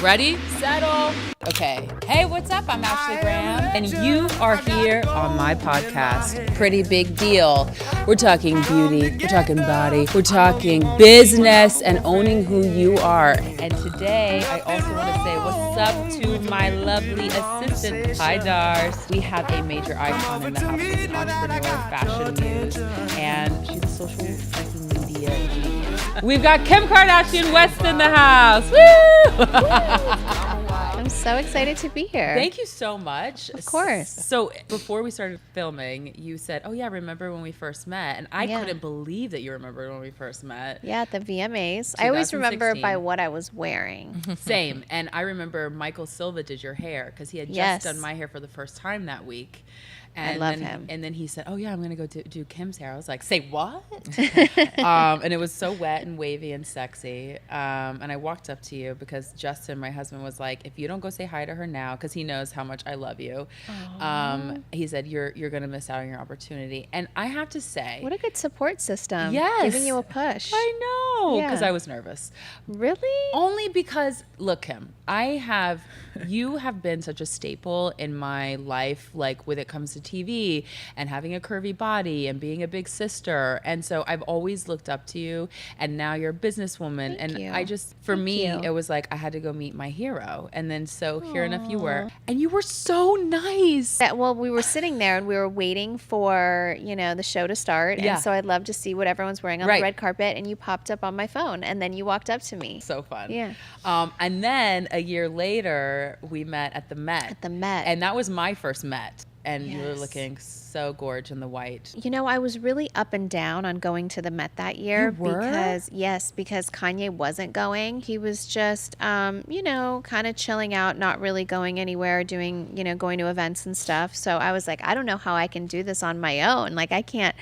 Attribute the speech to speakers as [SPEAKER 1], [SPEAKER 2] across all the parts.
[SPEAKER 1] Ready? Settle. Okay. Hey, what's up? I'm Ashley Graham, and you are here on my podcast. Pretty big deal. We're talking beauty, we're talking body, we're talking business, and owning who you are. And today, I also want to say what's up to my lovely assistant. Hi, Dars. We have a major icon in the house. She's an entrepreneur, fashion muse, and she's a social freaking media genius. We've got Kim Kardashian West in the house. Woo!
[SPEAKER 2] I'm so excited to be here.
[SPEAKER 1] Thank you so much.
[SPEAKER 2] Of course.
[SPEAKER 1] So before we started filming, you said, oh yeah, remember when we first met? And I couldn't believe that you remembered when we first met.
[SPEAKER 2] Yeah, at the VMAs. I always remember by what I was wearing.
[SPEAKER 1] Same. And I remember Michael Sylva did your hair because he had just done my hair for the first time that week. And
[SPEAKER 2] I love him.
[SPEAKER 1] And then he said, oh, yeah, I'm going to go do Kim's hair. I was like, say what? And it was so wet and wavy and sexy. And I walked up to you because Justin, my husband, was like, if you don't go say hi to her now, because he knows how much I love you, he said, you're going to miss out on your opportunity. And I have to say.
[SPEAKER 2] What a good support system.
[SPEAKER 1] Yes.
[SPEAKER 2] Giving you a push.
[SPEAKER 1] I know. Because I was nervous.
[SPEAKER 2] Really?
[SPEAKER 1] Only because, look, Kim, you have been such a staple in my life, like when it comes to TV and having a curvy body and being a big sister. And so I've always looked up to you, and now you're a businesswoman.
[SPEAKER 2] Thank you.
[SPEAKER 1] I just, for me, it was like I had to go meet my hero. And then so here enough you were. And you were so nice.
[SPEAKER 2] Yeah, well, we were sitting there and we were waiting for, the show to start. And so I'd love to see what everyone's wearing on the red carpet. And you popped up on my phone and then you walked up to me.
[SPEAKER 1] So fun.
[SPEAKER 2] Yeah.
[SPEAKER 1] And then a year later, we met at the Met.
[SPEAKER 2] At the Met.
[SPEAKER 1] And that was my first Met. And you were looking so gorgeous in the white.
[SPEAKER 2] I was really up and down on going to the Met that year.
[SPEAKER 1] You were?
[SPEAKER 2] Because Kanye wasn't going. He was just, kind of chilling out, not really going anywhere, going to events and stuff. So I was like, I don't know how I can do this on my own. Like, I can't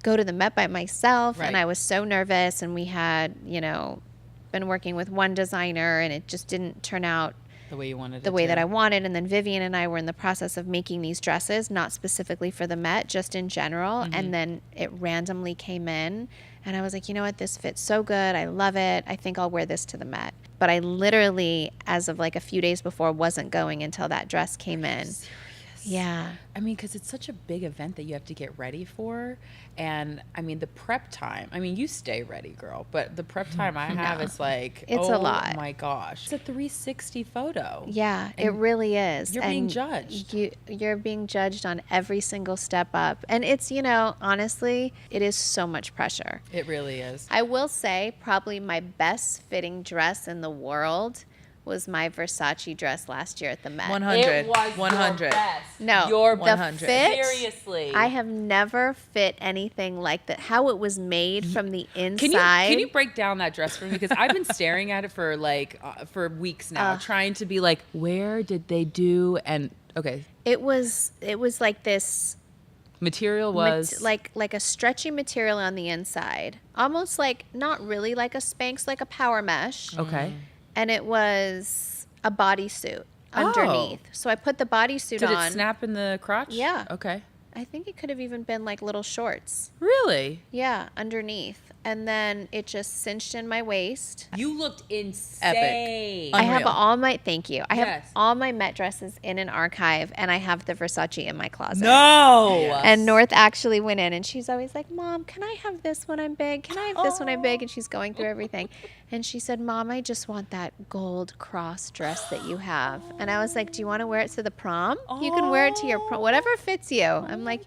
[SPEAKER 2] go to the Met by myself.
[SPEAKER 1] Right.
[SPEAKER 2] And I was so nervous. And we had, been working with one designer, and it just didn't turn out
[SPEAKER 1] the way you wanted it
[SPEAKER 2] the way
[SPEAKER 1] to.
[SPEAKER 2] that I wanted. And then Vivian and I were in the process of making these dresses, not specifically for the Met, just in general. And then it randomly came in and I was like, you know what, this fits so good. I love it. I think I'll wear this to the Met. But I literally, as of like a few days before, wasn't going until that dress came in.
[SPEAKER 1] Serious?
[SPEAKER 2] Yeah.
[SPEAKER 1] I mean, because it's such a big event that you have to get ready for. And I mean, the prep time, you stay ready, girl, but the prep time I have is like,
[SPEAKER 2] it's a lot.
[SPEAKER 1] Oh my gosh. It's a 360 photo.
[SPEAKER 2] Yeah, and it really is.
[SPEAKER 1] You're being judged.
[SPEAKER 2] You're being judged on every single step up. And it's, honestly, it is so much pressure.
[SPEAKER 1] It really is.
[SPEAKER 2] I will say probably my best fitting dress in the world was my Versace dress last year at the Met.
[SPEAKER 3] 100.
[SPEAKER 1] It was
[SPEAKER 3] 100.
[SPEAKER 1] your best.
[SPEAKER 2] No,
[SPEAKER 1] your
[SPEAKER 2] the
[SPEAKER 3] 100.
[SPEAKER 2] fit.
[SPEAKER 1] Seriously.
[SPEAKER 2] I have never fit anything like that. How it was made from the inside.
[SPEAKER 1] Can you break down that dress for me? Because I've been staring at it for for weeks now, trying to be like, where did they do? And okay,
[SPEAKER 2] it was like this
[SPEAKER 1] material was
[SPEAKER 2] like a stretchy material on the inside, almost like not really like a Spanx, like a power mesh.
[SPEAKER 1] okay.
[SPEAKER 2] And it was a bodysuit underneath. So I put the bodysuit on.
[SPEAKER 1] Did it snap in the crotch?
[SPEAKER 2] Yeah.
[SPEAKER 1] Okay.
[SPEAKER 2] I think it could have even been like little shorts.
[SPEAKER 1] Really?
[SPEAKER 2] Yeah, underneath. And then it just cinched in my waist.
[SPEAKER 1] You looked insane.
[SPEAKER 3] Epic.
[SPEAKER 2] I have
[SPEAKER 3] Unreal.
[SPEAKER 2] thank you. I have all my Met dresses in an archive, and I have the Versace in my closet.
[SPEAKER 1] No.
[SPEAKER 3] Yes.
[SPEAKER 2] And North actually went in, and she's always like, Mom, can I have this when I'm big? Can I have this when I'm big? And she's going through everything. And she said, Mom, I just want that gold cross dress that you have. And I was like, do you want to wear it to the prom? You can wear it to your prom, whatever fits you. I'm like,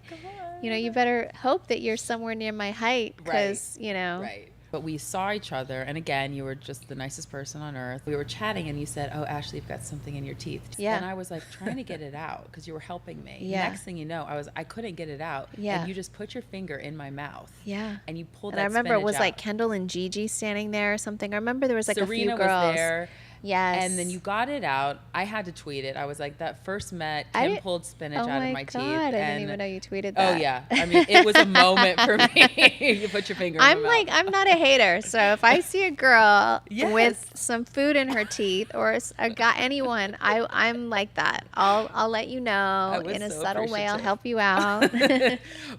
[SPEAKER 2] you better hope that you're somewhere near my height because,
[SPEAKER 1] Right. But we saw each other, and again, you were just the nicest person on earth. We were chatting, and you said, oh, Ashley, you've got something in your teeth.
[SPEAKER 2] Yeah.
[SPEAKER 1] And I was like trying to get it out because you were helping me.
[SPEAKER 2] Yeah.
[SPEAKER 1] Next thing you know, I couldn't get it out.
[SPEAKER 2] Yeah.
[SPEAKER 1] And you just put your finger in my mouth.
[SPEAKER 2] Yeah.
[SPEAKER 1] And you pulled
[SPEAKER 2] And
[SPEAKER 1] that
[SPEAKER 2] I remember it was
[SPEAKER 1] spinach
[SPEAKER 2] like
[SPEAKER 1] out.
[SPEAKER 2] Kendall and Gigi standing there or something. I remember there was like
[SPEAKER 1] Serena
[SPEAKER 2] a few girls.
[SPEAKER 1] was there.
[SPEAKER 2] Yes.
[SPEAKER 1] And then you got it out. I had to tweet it. I was like, that first Met, Kim pulled spinach out of my teeth.
[SPEAKER 2] I didn't even know you tweeted that.
[SPEAKER 1] Oh, yeah. I mean, it was a moment for me. You put your finger in my mouth.
[SPEAKER 2] I'm not a hater. So if I see a girl
[SPEAKER 1] Yes.
[SPEAKER 2] with some food in her teeth or a guy, anyone, I'm like that. I'll let you know
[SPEAKER 1] was
[SPEAKER 2] in a
[SPEAKER 1] so
[SPEAKER 2] subtle way. I'll
[SPEAKER 1] appreciative.
[SPEAKER 2] help you out.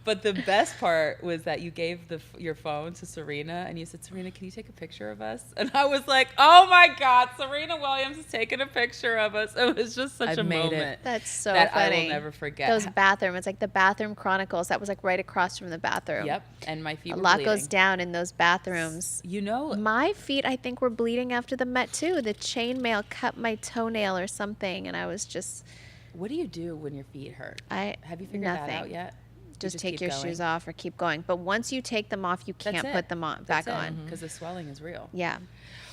[SPEAKER 1] But the best part was that you gave your phone to Serena, and you said, Serena, can you take a picture of us? And I was like, oh, my God, Serena. Serena Williams is taking a picture of us. It was just such a moment.
[SPEAKER 2] That's so
[SPEAKER 1] that
[SPEAKER 2] funny.
[SPEAKER 1] I will never forget.
[SPEAKER 2] Those bathroom. It's like the bathroom chronicles. That was like right across from the bathroom.
[SPEAKER 1] Yep. And my feet were
[SPEAKER 2] bleeding. A lot
[SPEAKER 1] bleeding.
[SPEAKER 2] goes down in those bathrooms.
[SPEAKER 1] You know.
[SPEAKER 2] My feet, I think, were bleeding after the Met too. The chainmail cut my toenail or something. And I was just.
[SPEAKER 1] What do you do when your feet hurt? Have you figured that out yet?
[SPEAKER 2] Just take your shoes off or keep going. But once you take them off, you can't put them back on.
[SPEAKER 1] Because the swelling is real.
[SPEAKER 2] Yeah.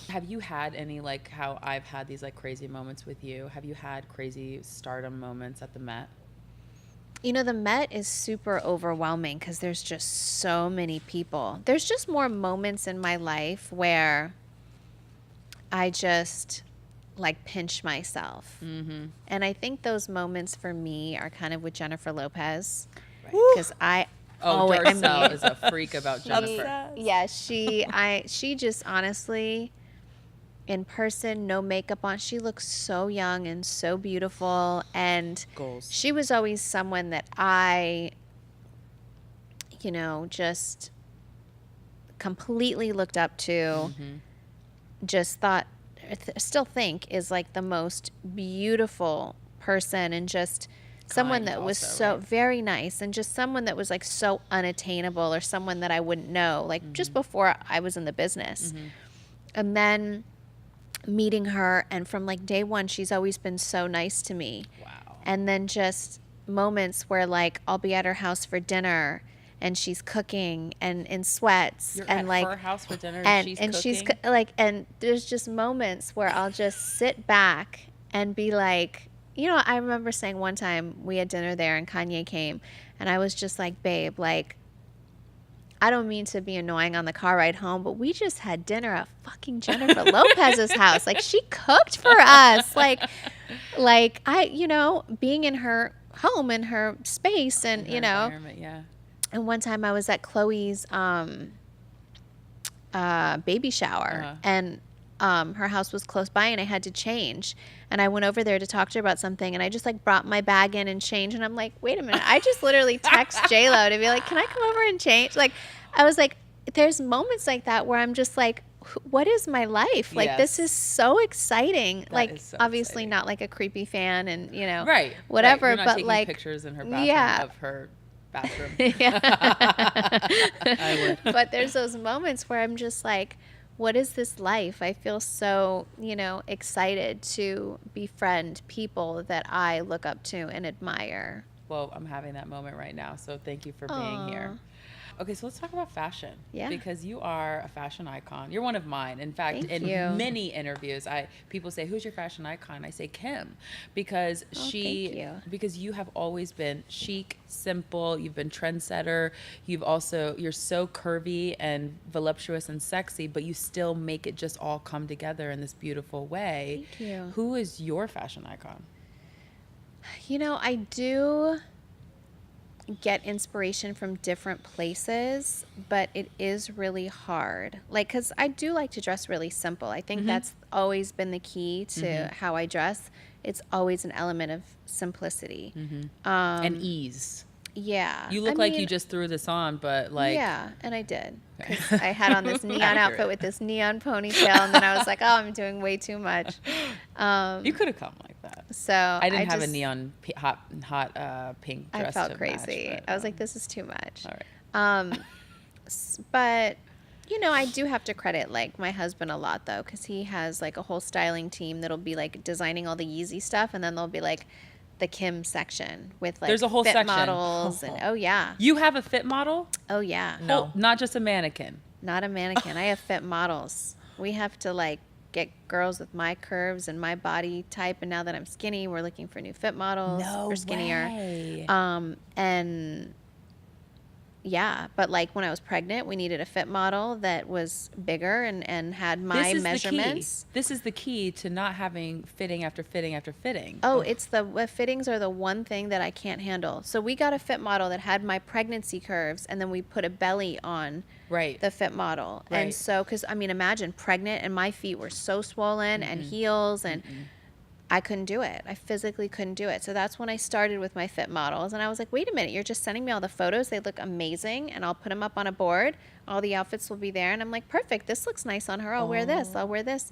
[SPEAKER 1] Have you had any, like how I've had these like crazy moments with you? Have you had crazy stardom moments at the Met?
[SPEAKER 2] You know, the Met is super overwhelming because there's just so many people. There's just more moments in my life where I just like pinch myself. Mm-hmm. And I think those moments for me are kind of with Jennifer Lopez. Because
[SPEAKER 1] Darsell is a freak about Jennifer.
[SPEAKER 2] Yeah, she just honestly, in person, no makeup on, she looks so young and so beautiful. And
[SPEAKER 1] Goals.
[SPEAKER 2] She was always someone that I, just completely looked up to. Mm-hmm. Just thought, still think is like the most beautiful person, and just someone that was so very nice, and just someone that was like so unattainable, or someone that I wouldn't know, like just before I was in the business. And then meeting her, and from like day one, she's always been so nice to me.
[SPEAKER 1] Wow.
[SPEAKER 2] And then just moments where like I'll be at her house for dinner and she's cooking and in sweats.
[SPEAKER 1] You're
[SPEAKER 2] and
[SPEAKER 1] at
[SPEAKER 2] like
[SPEAKER 1] her house for dinner
[SPEAKER 2] and
[SPEAKER 1] she's
[SPEAKER 2] cooking? And there's just moments where I'll just sit back and be like, I remember saying one time we had dinner there and Kanye came, and I was just like, babe, like, I don't mean to be annoying on the car ride home, but we just had dinner at fucking Jennifer Lopez's house. Like, she cooked for us. Like I, being in her home, in her space, and,
[SPEAKER 1] environment, yeah.
[SPEAKER 2] And one time I was at Chloe's baby shower, and her house was close by, and I had to change, and I went over there to talk to her about something, and I just like brought my bag in and changed, and I'm like, wait a minute, I just literally text J-Lo to be like, can I come over and change? Like, I was like, there's moments like that where I'm just like, what is my life? Like, this is so exciting. That like, so obviously exciting. Not like a creepy fan and,
[SPEAKER 1] right,
[SPEAKER 2] whatever,
[SPEAKER 1] right. You're not
[SPEAKER 2] but
[SPEAKER 1] taking
[SPEAKER 2] like
[SPEAKER 1] pictures in her bathroom of her bathroom. I would.
[SPEAKER 2] But there's those moments where I'm just like, what is this life? I feel so, excited to befriend people that I look up to and admire.
[SPEAKER 1] Well, I'm having that moment right now, so thank you for being here. Okay, so let's talk about fashion.
[SPEAKER 2] Yeah.
[SPEAKER 1] Because you are a fashion icon. You're one of mine. In fact, many interviews, people say, "Who's your fashion icon?" I say Kim, because because you have always been chic, simple. You've been trendsetter. You're so curvy and voluptuous and sexy, but you still make it just all come together in this beautiful way.
[SPEAKER 2] Thank you.
[SPEAKER 1] Who is your fashion icon?
[SPEAKER 2] I do get inspiration from different places, but it is really hard. Like, because I do like to dress really simple. I think that's always been the key to how I dress. It's always an element of simplicity.
[SPEAKER 1] And ease.
[SPEAKER 2] Yeah.
[SPEAKER 1] You look like you just threw this on, but like...
[SPEAKER 2] Yeah, and I did. Because I had on this neon outfit with this neon ponytail, and then I was like, oh, I'm doing way too much.
[SPEAKER 1] You could have come like that.
[SPEAKER 2] So
[SPEAKER 1] I didn't have a neon hot pink dress.
[SPEAKER 2] I felt crazy. Match, but, I was like, this is too much.
[SPEAKER 1] All right.
[SPEAKER 2] But, I do have to credit like my husband a lot though, because he has like a whole styling team that'll be like designing all the Yeezy stuff, and then there'll be like the Kim section with like
[SPEAKER 1] there's a whole
[SPEAKER 2] fit
[SPEAKER 1] section.
[SPEAKER 2] Models and
[SPEAKER 1] You have a fit model?
[SPEAKER 2] Oh yeah.
[SPEAKER 1] No, not just a mannequin.
[SPEAKER 2] Not a mannequin. I have fit models. We have to like get girls with my curves and my body type, and now that I'm skinny, we're looking for new fit models or skinnier.
[SPEAKER 1] Way.
[SPEAKER 2] And yeah, but like when I was pregnant, we needed a fit model that was bigger and had my measurements.
[SPEAKER 1] This is the key to not having fitting after fitting after fitting.
[SPEAKER 2] Oh, it's the fittings are the one thing that I can't handle. So we got a fit model that had my pregnancy curves, and then we put a belly on the fit model. Right. And so, because imagine pregnant, and my feet were so swollen and heels, and I couldn't do it. I physically couldn't do it. So that's when I started with my fit models. And I was like, wait a minute, you're just sending me all the photos. They look amazing. And I'll put them up on a board. All the outfits will be there. And I'm like, perfect. This looks nice on her. I'll wear this. I'll wear this.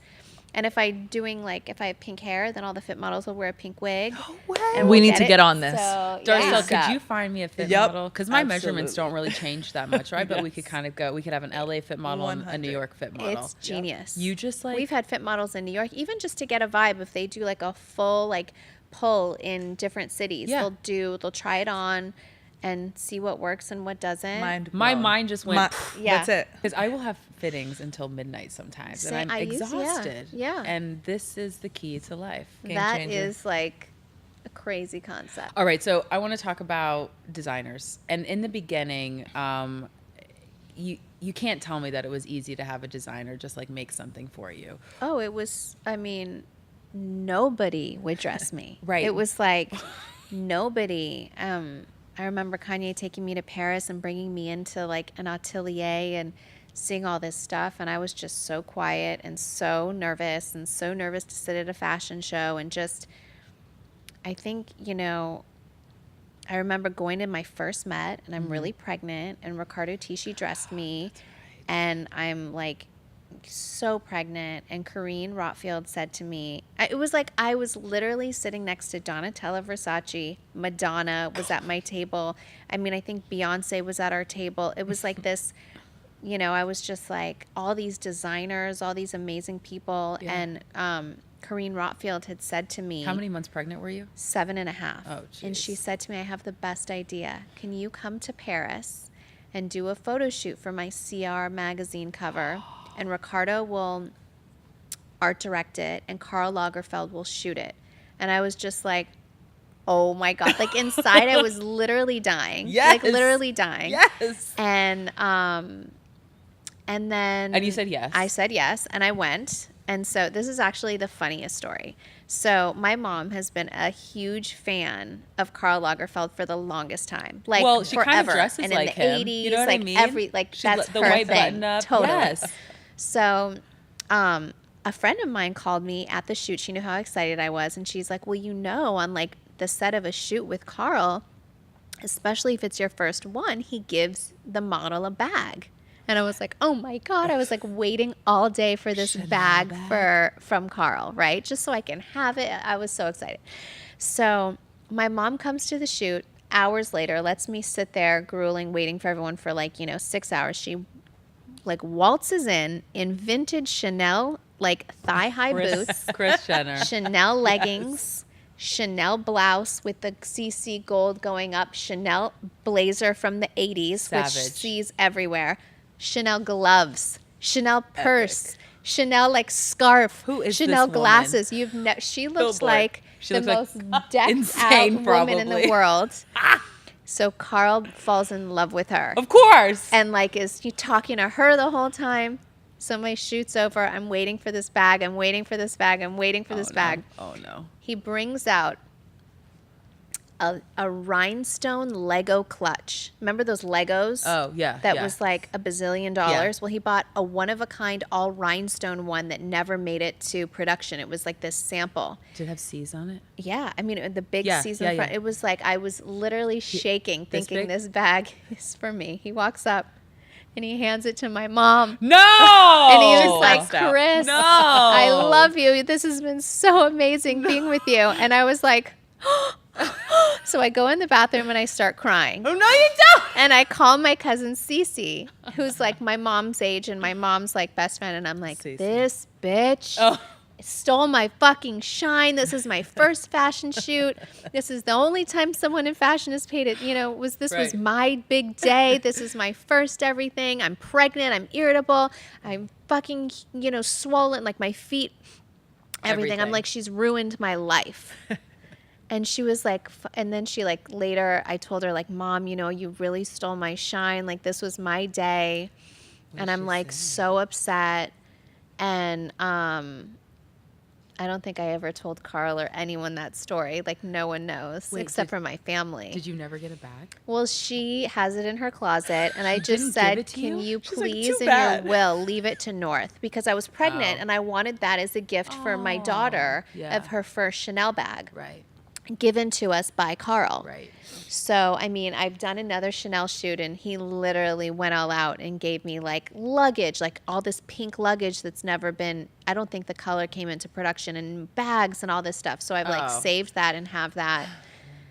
[SPEAKER 2] And if I have pink hair, then all the fit models will wear a pink wig.
[SPEAKER 3] No way.
[SPEAKER 2] And
[SPEAKER 4] We
[SPEAKER 2] we'll
[SPEAKER 4] need to get on this.
[SPEAKER 2] So,
[SPEAKER 1] Darsell,
[SPEAKER 2] yeah.
[SPEAKER 1] could you find me a fit
[SPEAKER 3] Yep.
[SPEAKER 1] model? Because my measurements
[SPEAKER 3] Absolutely.
[SPEAKER 1] don't really change that much, right? But we could kind of go. We could have an LA fit model and a
[SPEAKER 3] 100.
[SPEAKER 1] New York fit model.
[SPEAKER 2] It's genius.
[SPEAKER 1] You just like
[SPEAKER 2] We've had fit models in New York, even just to get a vibe. If they do like a full like pull in different cities,
[SPEAKER 1] Yeah.
[SPEAKER 2] they'll try it on and see what works and what doesn't.
[SPEAKER 1] my mind just went.
[SPEAKER 2] Yeah.
[SPEAKER 3] That's it.
[SPEAKER 1] Because I will have fittings until midnight sometimes, and I'm exhausted.
[SPEAKER 2] Yeah.
[SPEAKER 1] And this is the key to life.
[SPEAKER 3] Game
[SPEAKER 2] That
[SPEAKER 3] changer.
[SPEAKER 2] is like a crazy concept.
[SPEAKER 1] All right, so I want to talk about designers. And in the beginning, you can't tell me that it was easy to have a designer just like make something for you.
[SPEAKER 2] Oh, it was, I mean, nobody would dress me.
[SPEAKER 1] Right.
[SPEAKER 2] It was like nobody. I remember Kanye taking me to Paris and bringing me into like an atelier and seeing all this stuff. And I was just so quiet and so nervous to sit at a fashion show. And just, I think, I remember going to my first Met and I'm really pregnant and Riccardo Tisci dressed me. And I'm like so pregnant, and Corinne Rotfield said to me, it was like I was literally sitting next to Donatella Versace, Madonna was at my table. I mean, I think Beyonce was at our table. It was like this, I was just like all these designers, all these amazing people.
[SPEAKER 1] Yeah.
[SPEAKER 2] And Corinne Rotfield had said to me,
[SPEAKER 1] How many months pregnant were you?
[SPEAKER 2] 7.5.
[SPEAKER 1] Oh,
[SPEAKER 2] and she said to me, I have the best idea. Can you come to Paris and do a photo shoot for my CR magazine cover? And Riccardo will art direct it, and Karl Lagerfeld will shoot it. And I was just like, oh my God. Like inside I was literally dying.
[SPEAKER 3] Yes.
[SPEAKER 2] Like literally dying.
[SPEAKER 3] Yes.
[SPEAKER 2] And then
[SPEAKER 1] And you said yes.
[SPEAKER 2] I said yes, and I went. And so this is actually the funniest story. So my mom has been a huge fan of Karl Lagerfeld for the longest time, like
[SPEAKER 1] well, she
[SPEAKER 2] forever.
[SPEAKER 1] kind of dresses
[SPEAKER 2] and
[SPEAKER 1] like
[SPEAKER 2] in the
[SPEAKER 1] him.
[SPEAKER 2] 80s,
[SPEAKER 1] You know what
[SPEAKER 2] like
[SPEAKER 1] I mean?
[SPEAKER 2] that's
[SPEAKER 1] the
[SPEAKER 2] her
[SPEAKER 1] white
[SPEAKER 2] thing.
[SPEAKER 1] button up.
[SPEAKER 2] Totally.
[SPEAKER 1] Yes.
[SPEAKER 2] So, a friend of mine called me at the shoot. She knew how excited I was, and she's like, "Well, on like the set of a shoot with Karl, especially if it's your first one, he gives the model a bag." And I was like, oh my God. I was like waiting all day for this bag from Karl, right? Just so I can have it. I was so excited. So my mom comes to the shoot hours later, lets me sit there grueling, waiting for everyone for 6 hours. She waltzes in vintage Chanel, thigh-high boots,
[SPEAKER 1] Kris Jenner.
[SPEAKER 2] Chanel leggings, Chanel blouse with the CC gold going up, Chanel blazer from the 80s,
[SPEAKER 1] Savage.
[SPEAKER 2] which sees everywhere, Chanel gloves, Chanel purse, Chanel scarf,
[SPEAKER 1] Who is
[SPEAKER 2] Chanel
[SPEAKER 1] this woman?
[SPEAKER 2] glasses. She looks
[SPEAKER 1] boy.
[SPEAKER 2] like
[SPEAKER 1] She
[SPEAKER 2] the
[SPEAKER 1] looks
[SPEAKER 2] most
[SPEAKER 1] like
[SPEAKER 2] decked
[SPEAKER 1] insane,
[SPEAKER 2] out woman in
[SPEAKER 1] probably.
[SPEAKER 2] the world. So Karl falls in love with her.
[SPEAKER 1] Of course.
[SPEAKER 2] And is you talking to her the whole time. So my shoot's over. I'm waiting for this bag. I'm waiting for this bag. I'm waiting for this bag.
[SPEAKER 1] Oh no.
[SPEAKER 2] He brings out a rhinestone Lego clutch. Remember those Legos?
[SPEAKER 1] Oh yeah.
[SPEAKER 2] That
[SPEAKER 1] yeah.
[SPEAKER 2] was like $1 billion.
[SPEAKER 1] Yeah.
[SPEAKER 2] Well, he bought a one-of-a-kind all rhinestone one that never made it to production. It was like this sample.
[SPEAKER 1] Did it have C's on it?
[SPEAKER 2] Yeah, I mean the big
[SPEAKER 1] Yeah,
[SPEAKER 2] season
[SPEAKER 1] yeah,
[SPEAKER 2] front.
[SPEAKER 1] yeah.
[SPEAKER 2] It was like I was literally shaking, thinking
[SPEAKER 1] big?
[SPEAKER 2] this bag is for me. He walks up and he hands it to my mom.
[SPEAKER 1] No.
[SPEAKER 2] And he was like,
[SPEAKER 1] Passed out.
[SPEAKER 2] Chris,
[SPEAKER 1] No.
[SPEAKER 2] I love you. This has been so amazing being with you. And I was like, so I go in the bathroom and I start crying.
[SPEAKER 3] Oh, no, you don't.
[SPEAKER 2] And I call my cousin Cece, who's like my mom's age and my mom's best friend. And I'm like,
[SPEAKER 1] Cece.
[SPEAKER 2] this bitch
[SPEAKER 1] Oh.
[SPEAKER 2] stole my fucking shine. This is my first fashion shoot. This is the only time someone in fashion has paid it. Was
[SPEAKER 1] Right.
[SPEAKER 2] my big day. This is my first everything. I'm pregnant. I'm irritable. I'm fucking, swollen, my feet, everything. I'm like, she's ruined my life. And she was like, and then she later I told her Mom, you really stole my shine. This was my day. And I'm so upset. And I don't think I ever told Karl or anyone that story. No one knows except for my family.
[SPEAKER 1] Did you never get a bag?
[SPEAKER 2] Well, she has it in her closet, and I
[SPEAKER 1] didn't
[SPEAKER 2] just
[SPEAKER 1] give
[SPEAKER 2] said,
[SPEAKER 1] it to
[SPEAKER 2] can
[SPEAKER 1] you?
[SPEAKER 2] you
[SPEAKER 3] She's like,
[SPEAKER 2] please,
[SPEAKER 3] "Too
[SPEAKER 2] in
[SPEAKER 3] bad."
[SPEAKER 2] your will, leave it to North? Because I was pregnant,
[SPEAKER 1] Oh.
[SPEAKER 2] and I wanted that as a gift for my daughter
[SPEAKER 1] yeah.
[SPEAKER 2] of her first Chanel bag.
[SPEAKER 1] Right.
[SPEAKER 2] given to us by Carl.
[SPEAKER 1] Right.
[SPEAKER 2] So, I mean, I've done another Chanel shoot, and he literally went all out and gave me like luggage, like all this pink luggage that's never been, I don't think the color came into production, and bags and all this stuff. So I've like saved that and have that.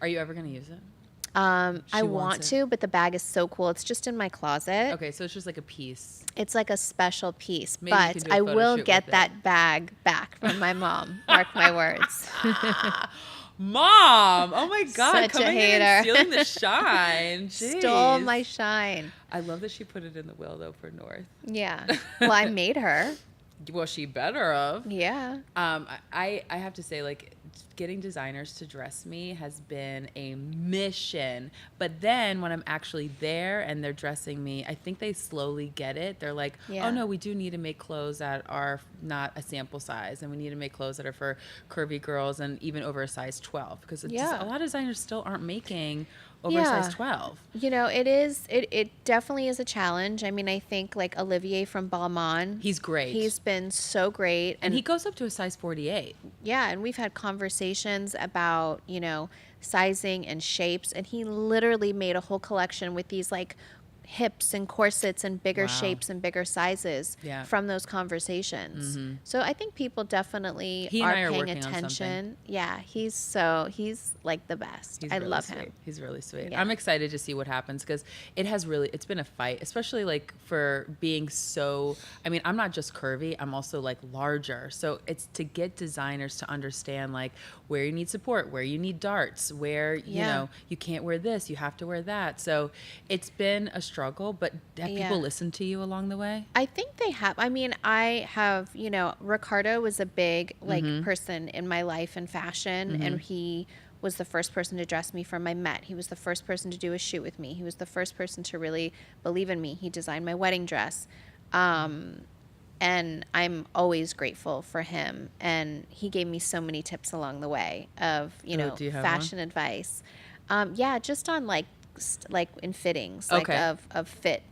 [SPEAKER 1] Are you ever going to use it?
[SPEAKER 2] I want to, but the bag is so cool. It's just in my closet.
[SPEAKER 1] Okay, so it's just like a piece.
[SPEAKER 2] It's like a special piece,
[SPEAKER 1] Maybe you can
[SPEAKER 2] but
[SPEAKER 1] do a
[SPEAKER 2] I
[SPEAKER 1] photo
[SPEAKER 2] will
[SPEAKER 1] shoot
[SPEAKER 2] get
[SPEAKER 1] with
[SPEAKER 2] that
[SPEAKER 1] it.
[SPEAKER 2] bag back from my mom. Mark my words.
[SPEAKER 1] Mom! Oh my God!
[SPEAKER 2] Such a
[SPEAKER 1] Coming in and
[SPEAKER 2] hater.
[SPEAKER 1] stealing the shine. Jeez.
[SPEAKER 2] Stole my shine.
[SPEAKER 1] I love that she put it in the will though for North.
[SPEAKER 2] Yeah. Well, I made her.
[SPEAKER 1] Well, she better have.
[SPEAKER 2] Yeah.
[SPEAKER 1] I have to say, like, getting designers to dress me has been a mission. But then when I'm actually there and they're dressing me, I think they slowly get it. They're like,
[SPEAKER 2] Yeah.
[SPEAKER 1] oh no, we do need to make clothes that are not a sample size, and we need to make clothes that are for curvy girls and even over a size 12, because it's just, a lot of designers still aren't making over a size 12.
[SPEAKER 2] You know, it definitely is a challenge. I mean, I think like Olivier from Balmain.
[SPEAKER 1] He's great.
[SPEAKER 2] He's been so great.
[SPEAKER 1] And he goes up to a size 48.
[SPEAKER 2] Yeah, and we've had conversations about, you know, sizing and shapes, and he literally made a whole collection with these like hips and corsets and bigger shapes and bigger sizes from those conversations.
[SPEAKER 1] Mm-hmm.
[SPEAKER 2] So I think people definitely
[SPEAKER 1] He and
[SPEAKER 2] are
[SPEAKER 1] I are
[SPEAKER 2] paying
[SPEAKER 1] working on
[SPEAKER 2] attention. Yeah, he's like the best. I
[SPEAKER 1] Really
[SPEAKER 2] love
[SPEAKER 1] sweet.
[SPEAKER 2] him.
[SPEAKER 1] He's really sweet.
[SPEAKER 2] Yeah.
[SPEAKER 1] I'm excited to see what happens, because it's been a fight, especially like for being so, I mean, I'm not just curvy, I'm also like larger. So it's to get designers to understand like where you need support, where you need darts, where, you know, you can't wear this, you have to wear that. So it's been a struggle, but have people listened to you along the way?
[SPEAKER 2] I think they have. I mean, I have, you know, Ricardo was a big like person in my life in fashion, and he was the first person to dress me from my Met. He was the first person to do a shoot with me. He was the first person to really believe in me. He designed my wedding dress. And I'm always grateful for him. And he gave me so many tips along the way of, you know,
[SPEAKER 1] do you have
[SPEAKER 2] fashion advice. Yeah, just on like in fittings, like of fit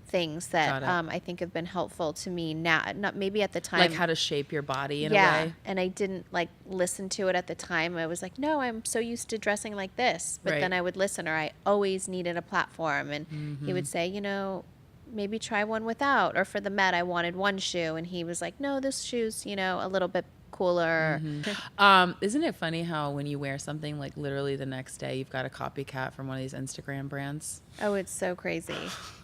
[SPEAKER 2] things that I think have been helpful to me now. Not maybe at the time,
[SPEAKER 1] Like how to shape your body in a way?
[SPEAKER 2] And I didn't like listen to it at the time. I was like, no, I'm so used to dressing like this. But then I would listen, or I always needed a platform. And he would say, you know, maybe try one without. Or for the Met, I wanted one shoe. And he was like, no, this shoe's, you know, a little bit cooler.
[SPEAKER 1] Isn't it funny how when you wear something, like literally the next day you've got a copycat from one of these Instagram brands?
[SPEAKER 2] Oh, it's so crazy.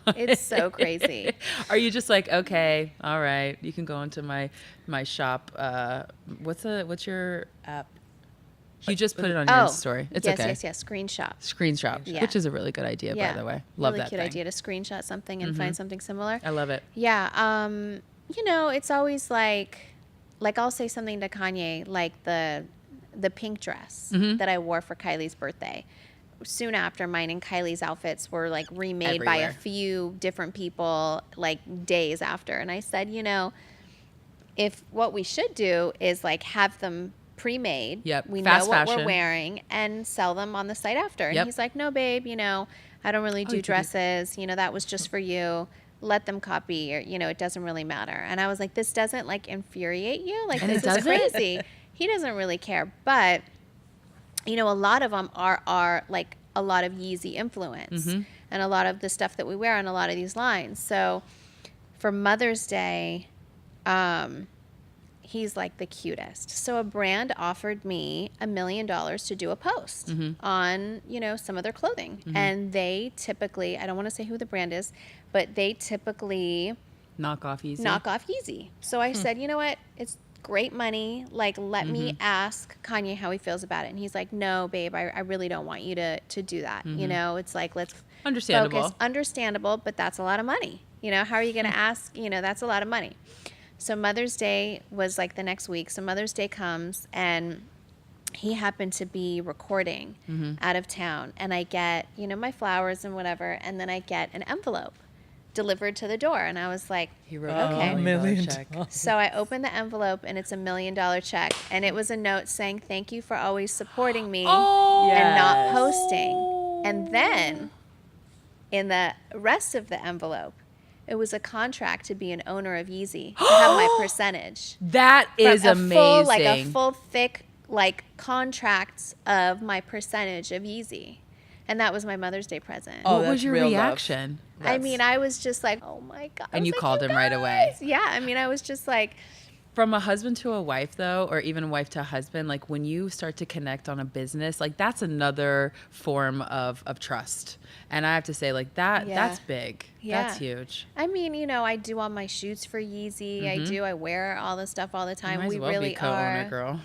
[SPEAKER 2] It's so crazy.
[SPEAKER 1] Are you just like, okay, all right, you can go into my shop. What's your app? You just put it on your story. It's okay.
[SPEAKER 2] Yes.
[SPEAKER 1] Screenshot, which is a really good idea, by the way. Love
[SPEAKER 2] really
[SPEAKER 1] that
[SPEAKER 2] cute
[SPEAKER 1] thing.
[SPEAKER 2] idea to screenshot something and find something similar.
[SPEAKER 1] I love it.
[SPEAKER 2] Yeah. You know, it's always like I'll say something to Kanye, like the pink dress that I wore for Kylie's birthday. Soon after, mine and Kylie's outfits were like remade by a few different people, like days after. And I said, you know, if what we should do is like have them pre-made, we
[SPEAKER 1] Fast
[SPEAKER 2] know what
[SPEAKER 1] fashion.
[SPEAKER 2] we're wearing, and sell them on the site after. And he's like, no, babe, you know, I don't really do dresses. You know, that was just for you. Let them copy, or, you know, it doesn't really matter. And I was like, this doesn't like infuriate you? Like, this is crazy. He doesn't really care. But, you know, a lot of them are like a lot of Yeezy influence and a lot of the stuff that we wear on a lot of these lines. So for Mother's Day, he's like the cutest. So a brand offered me $1 million to do a post on, you know, some of their clothing. And they typically, I don't want to say who the brand is, but they typically
[SPEAKER 1] knock off Yeezy.
[SPEAKER 2] So I said, you know what? It's great money. Like, let me ask Kanye how he feels about it. And he's like, no, babe, I really don't want you to do that. You know, it's like, let's focus. Understandable, but that's a lot of money. You know, how are you going to ask? You know, that's a lot of money. So Mother's Day was like the next week. So Mother's Day comes, and he happened to be recording out of town. And I get, you know, my flowers and whatever. And then I get an envelope delivered to the door. And I was like,
[SPEAKER 1] he wrote
[SPEAKER 2] okay.
[SPEAKER 1] $1 million check.
[SPEAKER 2] So I opened the envelope, and it's $1 million check. And it was a note saying, thank you for always supporting me and not posting. And then in the rest of the envelope, it was a contract to be an owner of Yeezy, to have my percentage.
[SPEAKER 1] That is amazing.
[SPEAKER 2] A full thick like contracts of my percentage of Yeezy. And that was my Mother's Day present.
[SPEAKER 3] Oh,
[SPEAKER 1] What was
[SPEAKER 3] that's
[SPEAKER 1] your
[SPEAKER 3] real love.
[SPEAKER 1] reaction?
[SPEAKER 2] I mean, I was just like, oh my God. I
[SPEAKER 1] And
[SPEAKER 2] was
[SPEAKER 1] you
[SPEAKER 2] like,
[SPEAKER 1] called him right away.
[SPEAKER 2] guys. Yeah. I mean, I was just like,
[SPEAKER 1] From a husband to a wife, though, or even a wife to a husband, like when you start to connect on a business, like that's another form of trust. And I have to say, like that's big.
[SPEAKER 2] Yeah.
[SPEAKER 1] That's huge.
[SPEAKER 2] I mean, you know, I do all my shoots for Yeezy. I wear all this stuff all the time.
[SPEAKER 1] You might
[SPEAKER 2] We
[SPEAKER 1] as well
[SPEAKER 2] really
[SPEAKER 1] be co-owner,
[SPEAKER 2] are.
[SPEAKER 1] girl.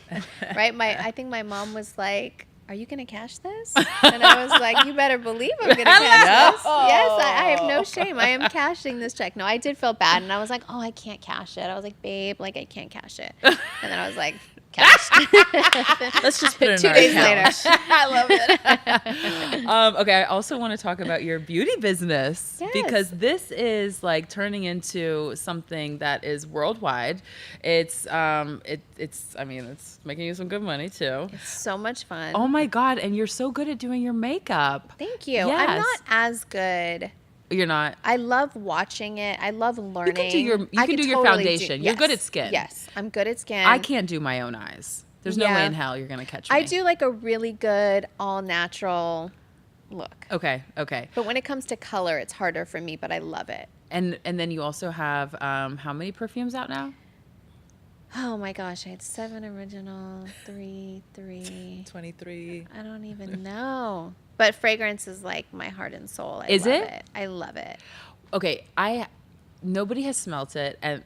[SPEAKER 2] Right? I think my mom was like, are you going to cash this? And I was like, you better believe I'm going to cash this. Yes, I have no shame. I am cashing this check. No, I did feel bad. And I was like, oh, I can't cash it. I was like, babe, like I can't cash it. And then I was like, cashed.
[SPEAKER 3] Let's just put it in
[SPEAKER 2] 2
[SPEAKER 3] our
[SPEAKER 2] days
[SPEAKER 3] account.
[SPEAKER 2] later. I love it.
[SPEAKER 1] Okay, I also want to talk about your beauty business
[SPEAKER 2] Yes.
[SPEAKER 1] because this is like turning into something that is worldwide. It's it's making you some good money too.
[SPEAKER 2] It's so much fun.
[SPEAKER 1] Oh my God, and you're so good at doing your makeup.
[SPEAKER 2] Thank you.
[SPEAKER 1] Yes.
[SPEAKER 2] I'm not as good.
[SPEAKER 1] You're not.
[SPEAKER 2] I love watching it. I love learning.
[SPEAKER 1] You can do your
[SPEAKER 2] totally
[SPEAKER 1] foundation. You're good at skin.
[SPEAKER 2] Yes, I'm good at skin.
[SPEAKER 1] I can't do my own eyes. There's no
[SPEAKER 2] Yeah.
[SPEAKER 1] way in hell you're gonna catch me.
[SPEAKER 2] I do like a really good all natural look.
[SPEAKER 1] Okay.
[SPEAKER 2] But when it comes to color, it's harder for me, but I love it.
[SPEAKER 1] And then you also have how many perfumes out now?
[SPEAKER 2] Oh my gosh, I had 7 original, 3.
[SPEAKER 3] 23.
[SPEAKER 2] I don't even know. But fragrance is like my heart and soul.
[SPEAKER 1] Is
[SPEAKER 2] love
[SPEAKER 1] it?
[SPEAKER 2] I love it.
[SPEAKER 1] Okay, nobody has smelt it, and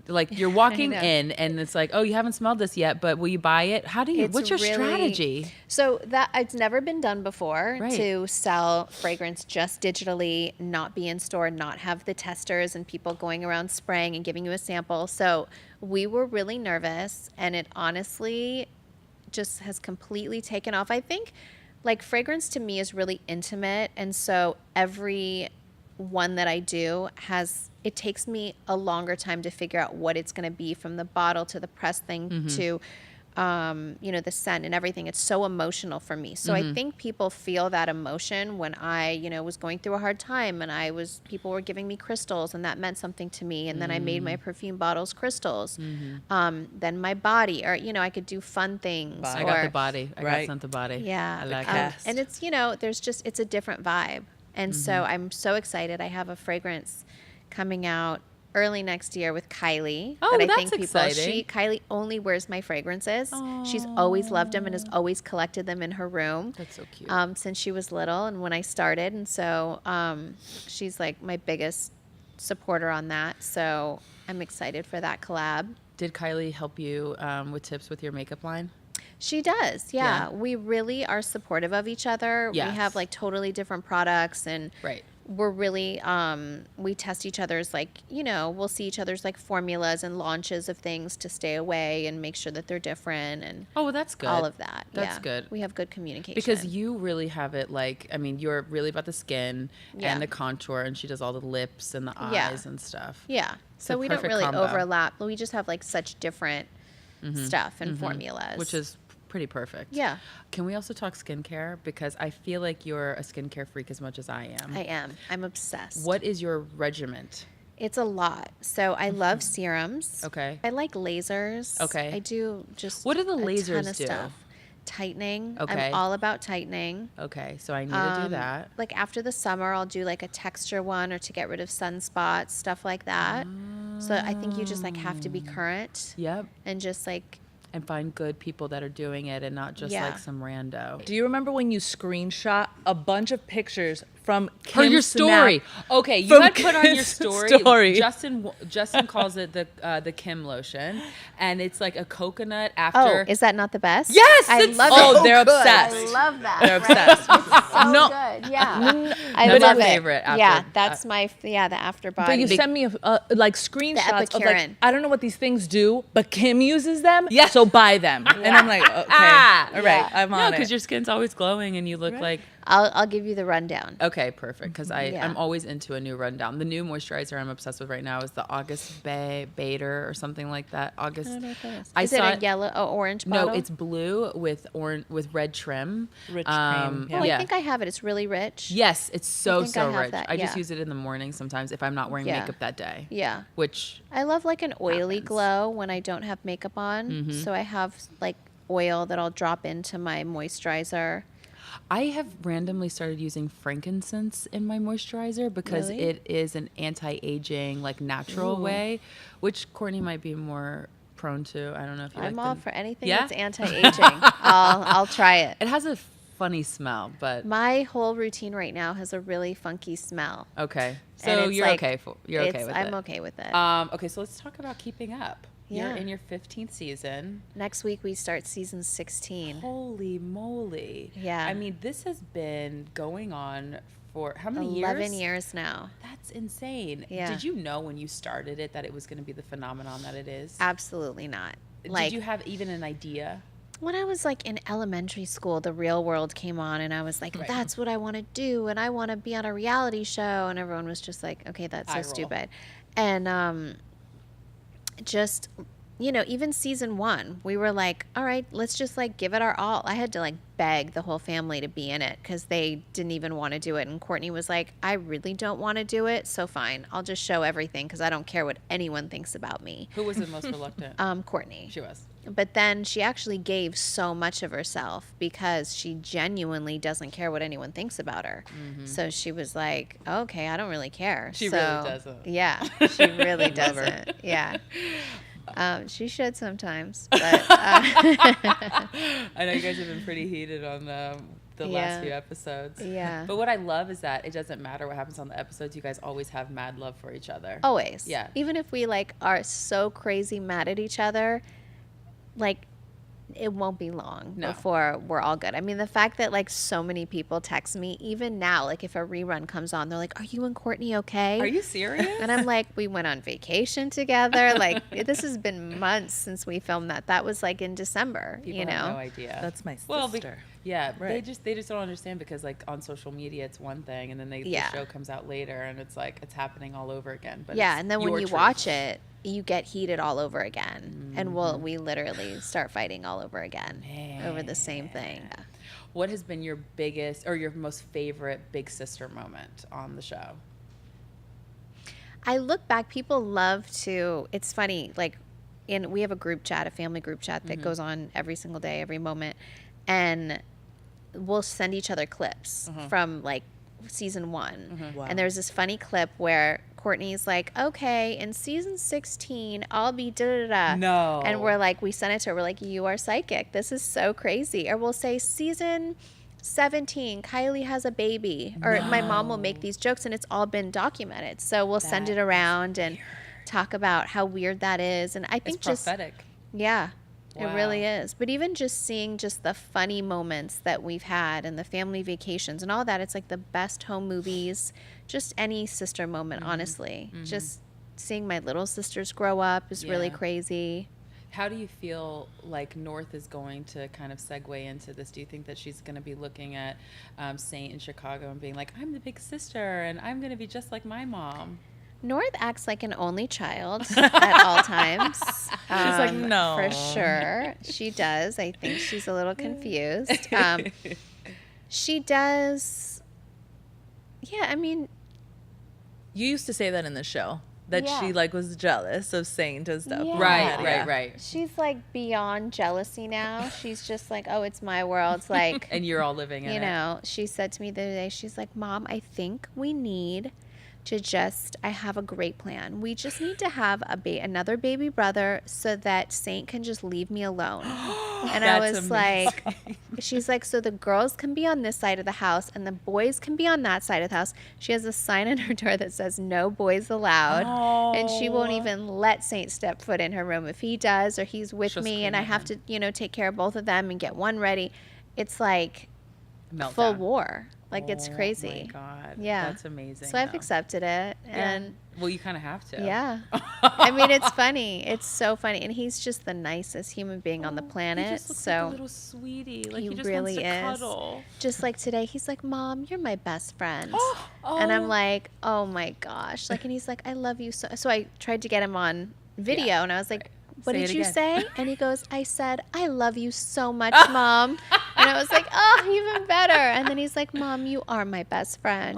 [SPEAKER 1] like you're walking
[SPEAKER 2] know.
[SPEAKER 1] in, and it's like, oh, you haven't smelled this yet, but will you buy it? How do you?
[SPEAKER 2] It's
[SPEAKER 1] What's your
[SPEAKER 2] really-
[SPEAKER 1] strategy?
[SPEAKER 2] So that it's never been done before
[SPEAKER 1] Right.
[SPEAKER 2] to sell fragrance just digitally, not be in store, not have the testers and people going around spraying and giving you a sample. So we were really nervous, and it honestly just has completely taken off. I think like fragrance to me is really intimate, and so every one that I do it takes me a longer time to figure out what it's going to be, from the bottle to the press thing to the scent and everything. It's so emotional for me. So I think people feel that emotion when I, was going through a hard time, and people were giving me crystals, and that meant something to me. And then I made my perfume bottles crystals. Then my body, or, I could do fun things.
[SPEAKER 1] I got the body. I got
[SPEAKER 3] Right.
[SPEAKER 1] sent the body.
[SPEAKER 2] Yeah.
[SPEAKER 1] I like
[SPEAKER 3] Okay.
[SPEAKER 1] it.
[SPEAKER 2] And it's, it's a different vibe. And so I'm so excited. I have a fragrance coming out early next year with Kylie.
[SPEAKER 1] Oh,
[SPEAKER 2] that I
[SPEAKER 1] that's
[SPEAKER 2] think people,
[SPEAKER 1] exciting.
[SPEAKER 2] Kylie only wears my fragrances. She's always loved them and has always collected them in her room.
[SPEAKER 1] That's so cute.
[SPEAKER 2] Since she was little and when I started. And so she's like my biggest supporter on that. So I'm excited for that collab.
[SPEAKER 1] Did Kylie help you with tips with your makeup line?
[SPEAKER 2] She does, yeah.
[SPEAKER 1] Yeah.
[SPEAKER 2] We really are supportive of each other.
[SPEAKER 1] Yes.
[SPEAKER 2] We have like totally different products, and
[SPEAKER 1] Right.
[SPEAKER 2] we're really we test each other's we'll see each other's like formulas and launches of things to stay away and make sure that they're different, and
[SPEAKER 1] Oh, well, that's good.
[SPEAKER 2] all of that.
[SPEAKER 1] That's
[SPEAKER 2] yeah.
[SPEAKER 1] good.
[SPEAKER 2] We have good communication.
[SPEAKER 1] Because you really have it you're really about the skin
[SPEAKER 2] Yeah.
[SPEAKER 1] and the contour, and she does all the lips and the
[SPEAKER 2] Yeah.
[SPEAKER 1] eyes and stuff.
[SPEAKER 2] yeah. So
[SPEAKER 1] a
[SPEAKER 2] we don't
[SPEAKER 1] perfect
[SPEAKER 2] really
[SPEAKER 1] combo.
[SPEAKER 2] overlap. We just have like such different stuff and formulas.
[SPEAKER 1] Which is pretty perfect.
[SPEAKER 2] Yeah.
[SPEAKER 1] Can we also talk skincare? Because I feel like you're a skincare freak as much as I am.
[SPEAKER 2] I am. I'm obsessed.
[SPEAKER 1] What is your regiment?
[SPEAKER 2] It's a lot. So I love serums.
[SPEAKER 1] Okay.
[SPEAKER 2] I like lasers.
[SPEAKER 1] Okay.
[SPEAKER 2] I do just
[SPEAKER 1] What do the
[SPEAKER 2] a ton
[SPEAKER 1] lasers
[SPEAKER 2] of
[SPEAKER 1] do?
[SPEAKER 2] stuff. Tightening.
[SPEAKER 1] Okay.
[SPEAKER 2] I'm all about tightening.
[SPEAKER 1] Okay, so I need to do that.
[SPEAKER 2] Like after the summer, I'll do like a texture one, or to get rid of sunspots, stuff like that. So I think you just like have to be current
[SPEAKER 1] Yep.
[SPEAKER 2] and just like,
[SPEAKER 1] And find good people that are doing it and not just
[SPEAKER 2] Yeah.
[SPEAKER 1] like some rando.
[SPEAKER 3] Do you remember when you screenshot a bunch of pictures from
[SPEAKER 1] For
[SPEAKER 3] Kim's
[SPEAKER 1] your story.
[SPEAKER 3] Snap?
[SPEAKER 1] Okay, you
[SPEAKER 3] From
[SPEAKER 1] had put on your
[SPEAKER 3] Kim's
[SPEAKER 1] story.
[SPEAKER 3] story.
[SPEAKER 1] Justin calls it the Kim lotion, and it's like a coconut after.
[SPEAKER 2] oh, is that not the best?
[SPEAKER 1] Yes,
[SPEAKER 2] I
[SPEAKER 1] it's
[SPEAKER 2] love
[SPEAKER 3] Oh,
[SPEAKER 2] it.
[SPEAKER 3] they're
[SPEAKER 2] I
[SPEAKER 3] obsessed.
[SPEAKER 2] love that.
[SPEAKER 3] They're
[SPEAKER 2] right?
[SPEAKER 3] obsessed.
[SPEAKER 2] So
[SPEAKER 3] No.
[SPEAKER 2] good. Yeah. I
[SPEAKER 1] That's
[SPEAKER 2] love
[SPEAKER 1] our
[SPEAKER 2] it.
[SPEAKER 1] favorite after-
[SPEAKER 2] yeah, that's my the after body.
[SPEAKER 3] But you sent me like screenshots of like,
[SPEAKER 2] Epicurean.
[SPEAKER 3] I don't know what these things do, but Kim uses them,
[SPEAKER 1] Yes.
[SPEAKER 3] so buy them. And I'm like, okay, all right,
[SPEAKER 2] Yeah.
[SPEAKER 3] I'm
[SPEAKER 1] no,
[SPEAKER 3] on
[SPEAKER 1] because
[SPEAKER 3] it.
[SPEAKER 1] your skin's always glowing and you look like.
[SPEAKER 2] I'll give you the rundown.
[SPEAKER 1] Okay, perfect. Because
[SPEAKER 2] Yeah.
[SPEAKER 1] I'm always into a new rundown. The new moisturizer I'm obsessed with right now is the August Bader or something like that. August.
[SPEAKER 2] I don't know what that is.
[SPEAKER 1] I
[SPEAKER 2] Is it
[SPEAKER 1] saw
[SPEAKER 2] a yellow or orange bottle?
[SPEAKER 1] No, it's blue with red trim.
[SPEAKER 3] Rich cream, yeah.
[SPEAKER 2] Oh,
[SPEAKER 1] yeah.
[SPEAKER 2] I think I have it. It's really rich.
[SPEAKER 1] Yes, it's so
[SPEAKER 2] think I have
[SPEAKER 1] rich.
[SPEAKER 2] that,
[SPEAKER 1] I just
[SPEAKER 2] yeah.
[SPEAKER 1] use it in the morning sometimes if I'm not wearing
[SPEAKER 2] Yeah.
[SPEAKER 1] makeup that day.
[SPEAKER 2] Yeah.
[SPEAKER 1] Which
[SPEAKER 2] I love like an oily
[SPEAKER 1] Happens.
[SPEAKER 2] glow when I don't have makeup on. So I have like oil that I'll drop into my moisturizer.
[SPEAKER 1] I have randomly started using frankincense in my moisturizer because
[SPEAKER 2] Really?
[SPEAKER 1] it is an anti-aging, like natural way, which Courtney might be more prone to. I don't know if you
[SPEAKER 2] I'm
[SPEAKER 1] like
[SPEAKER 2] all
[SPEAKER 1] the-
[SPEAKER 2] for anything
[SPEAKER 1] Yeah?
[SPEAKER 2] that's anti-aging. I'll try it.
[SPEAKER 1] It has a funny smell, but
[SPEAKER 2] My whole routine right now has a really funky smell.
[SPEAKER 1] okay.
[SPEAKER 2] And
[SPEAKER 1] So
[SPEAKER 2] it's
[SPEAKER 1] you're
[SPEAKER 2] like-
[SPEAKER 1] okay. You're okay with it.
[SPEAKER 2] I'm okay with it.
[SPEAKER 1] Okay, so let's talk about keeping up.
[SPEAKER 2] Yeah.
[SPEAKER 1] You're in your 15th season.
[SPEAKER 2] Next week we start season 16.
[SPEAKER 1] Holy moly.
[SPEAKER 2] Yeah.
[SPEAKER 1] I mean, this has been going on for how many
[SPEAKER 2] 11
[SPEAKER 1] years?
[SPEAKER 2] years now.
[SPEAKER 1] That's insane.
[SPEAKER 2] Yeah.
[SPEAKER 1] Did you know when you started it that it was going to be the phenomenon that it is?
[SPEAKER 2] Absolutely not.
[SPEAKER 1] Did you have even an idea?
[SPEAKER 2] When I was like in elementary school, The Real World came on and I was like,
[SPEAKER 1] Right.
[SPEAKER 2] that's what I want to do. And I want to be on a reality show. And everyone was just like, okay, that's so
[SPEAKER 1] Eye roll.
[SPEAKER 2] stupid. And just, you know, even season 1, we were like, all right, let's just like give it our all. I had to like beg the whole family to be in it because they didn't even want to do it. And Courtney was like, I really don't want to do it. So fine, I'll just show everything because I don't care what anyone thinks about me.
[SPEAKER 1] Who was the most reluctant?
[SPEAKER 2] Courtney.
[SPEAKER 1] She was.
[SPEAKER 2] But then she actually gave so much of herself because she genuinely doesn't care what anyone thinks about her. So she was like, okay, I don't really care.
[SPEAKER 1] She
[SPEAKER 2] So,
[SPEAKER 1] really doesn't.
[SPEAKER 2] Yeah, she really
[SPEAKER 1] Love her.
[SPEAKER 2] doesn't. Yeah. She should sometimes. But
[SPEAKER 1] I know you guys have been pretty heated on the
[SPEAKER 2] Yeah.
[SPEAKER 1] last few episodes.
[SPEAKER 2] Yeah.
[SPEAKER 1] But what I love is that it doesn't matter what happens on the episodes. You guys always have mad love for each other.
[SPEAKER 2] always.
[SPEAKER 1] Yeah.
[SPEAKER 2] Even if we like are so crazy mad at each other, like it won't be long
[SPEAKER 1] No.
[SPEAKER 2] before we're all good. I mean, the fact that like so many people text me, even now, like if a rerun comes on, they're like, are you and Courtney okay?
[SPEAKER 1] Are you serious?
[SPEAKER 2] And I'm like, we went on vacation together. Like this has been months since we filmed that. That was like in December,
[SPEAKER 1] People
[SPEAKER 2] you know?
[SPEAKER 1] have no idea.
[SPEAKER 3] That's my sister.
[SPEAKER 1] Well, yeah,
[SPEAKER 3] Right.
[SPEAKER 1] they just don't understand because like on social media it's one thing and then
[SPEAKER 2] Yeah.
[SPEAKER 1] the show comes out later and it's like it's happening all over again. But
[SPEAKER 2] Yeah,
[SPEAKER 1] it's
[SPEAKER 2] and then when
[SPEAKER 1] your
[SPEAKER 2] you
[SPEAKER 1] truth.
[SPEAKER 2] watch it, you get heated all over again. And we literally start fighting all over again over the same thing.
[SPEAKER 1] What has been your biggest or your most favorite big sister moment on the show?
[SPEAKER 2] I look back, people love to, it's funny, like we have a group chat, a family group chat that goes on every single day, every moment. And we'll send each other clips from like season 1.
[SPEAKER 3] Wow.
[SPEAKER 2] And there's this funny clip where Courtney's like, okay, in season 16, I'll be da-da-da.
[SPEAKER 1] No.
[SPEAKER 2] And we're like, we send it to her, we're like, you are psychic. This is so crazy. Or we'll say season 17, Kylie has a baby. Or my mom will make these jokes and it's all been documented. So we'll send it around and talk about how weird that is. And I think
[SPEAKER 1] It's
[SPEAKER 2] just,
[SPEAKER 1] prophetic.
[SPEAKER 2] yeah. It really
[SPEAKER 1] Wow.
[SPEAKER 2] is. But even just seeing just the funny moments that we've had and the family vacations and all that, it's like the best home movies, just any sister moment, honestly. Just seeing my little sisters grow up is really
[SPEAKER 1] Yeah.
[SPEAKER 2] crazy.
[SPEAKER 1] How do you feel like North is going to kind of segue into this? Do you think that she's going to be looking at Saint in Chicago and being like, I'm the big sister and I'm going to be just like my mom?
[SPEAKER 2] North acts like an only child at all times. She's
[SPEAKER 3] like, no.
[SPEAKER 2] For sure. She does. I think she's a little confused. She does. Yeah, I mean,
[SPEAKER 3] You used to say that in the show, that
[SPEAKER 2] Yeah.
[SPEAKER 3] she like was jealous of Saint and stuff.
[SPEAKER 2] Yeah.
[SPEAKER 1] Right,
[SPEAKER 3] Yeah.
[SPEAKER 1] right.
[SPEAKER 2] she's like beyond jealousy now. She's just like, oh, it's my world. It's like,
[SPEAKER 1] And you're all living in
[SPEAKER 2] you
[SPEAKER 1] it.
[SPEAKER 2] know, she said to me the other day, she's like, Mom, I think we need to just, I have a great plan. We just need to have another baby brother so that Saint can just leave me alone. And I
[SPEAKER 1] That's
[SPEAKER 2] was
[SPEAKER 1] amazing.
[SPEAKER 2] like, she's like, so the girls can be on this side of the house and the boys can be on that side of the house. She has a sign on her door that says no boys allowed. And she won't even let Saint step foot in her room. If he does or he's with
[SPEAKER 1] She'll
[SPEAKER 2] me and
[SPEAKER 1] scream
[SPEAKER 2] I
[SPEAKER 1] at
[SPEAKER 2] have
[SPEAKER 1] him.
[SPEAKER 2] to, you know, take care of both of them and get one ready, it's like
[SPEAKER 1] Meltdown.
[SPEAKER 2] full war. Like it's
[SPEAKER 1] Oh
[SPEAKER 2] crazy.
[SPEAKER 1] my God.
[SPEAKER 2] Yeah.
[SPEAKER 1] That's amazing.
[SPEAKER 2] So I've
[SPEAKER 1] though.
[SPEAKER 2] accepted it, and
[SPEAKER 1] Well, you kind of have to.
[SPEAKER 2] yeah, I mean it's funny. It's so funny, and he's just the nicest human being on the planet.
[SPEAKER 1] He just looks
[SPEAKER 2] So
[SPEAKER 1] like a little sweetie. Like
[SPEAKER 2] he
[SPEAKER 1] he just
[SPEAKER 2] really
[SPEAKER 1] wants to
[SPEAKER 2] is.
[SPEAKER 1] cuddle.
[SPEAKER 2] just like today, he's like, "Mom, you're my best friend,"
[SPEAKER 1] Oh.
[SPEAKER 2] and I'm like, "Oh my gosh!" Like, and he's like, "I love you so." So I tried to get him on video,
[SPEAKER 1] Yeah.
[SPEAKER 2] and I was like, "What
[SPEAKER 1] Say
[SPEAKER 2] did
[SPEAKER 1] it
[SPEAKER 2] you
[SPEAKER 1] again.
[SPEAKER 2] say?" And he goes, "I said I love you so much, Mom." And I was like, "Oh, even better." And then he's like, "Mom, you are my best friend."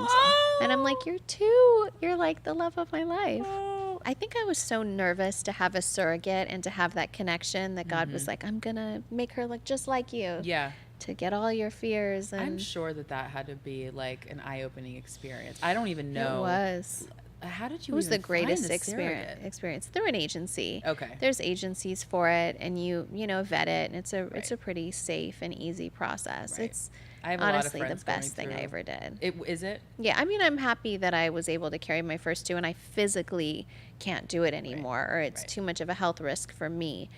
[SPEAKER 2] And I'm like, "You're too. You're like the love of my life."
[SPEAKER 1] Oh,
[SPEAKER 2] I think I was so nervous to have a surrogate and to have that connection that God was like, I'm going to make her look just like you.
[SPEAKER 1] Yeah.
[SPEAKER 2] To get all your fears. And
[SPEAKER 1] I'm sure that had to be like an eye-opening experience. I don't even know.
[SPEAKER 2] It was.
[SPEAKER 1] How did you
[SPEAKER 2] It was
[SPEAKER 1] even
[SPEAKER 2] the greatest
[SPEAKER 1] find a surrogate?
[SPEAKER 2] experience through an agency.
[SPEAKER 1] Okay.
[SPEAKER 2] There's agencies for it, and you vet it, and it's a pretty safe and easy process.
[SPEAKER 1] Right.
[SPEAKER 2] It's
[SPEAKER 1] I have a
[SPEAKER 2] honestly
[SPEAKER 1] lot of friends
[SPEAKER 2] the best
[SPEAKER 1] going
[SPEAKER 2] thing I
[SPEAKER 1] through.
[SPEAKER 2] ever did.
[SPEAKER 1] Is it?
[SPEAKER 2] Yeah, I mean, I'm happy that I was able to carry my first 2, and I physically can't do it anymore, or it's too much of a health risk for me.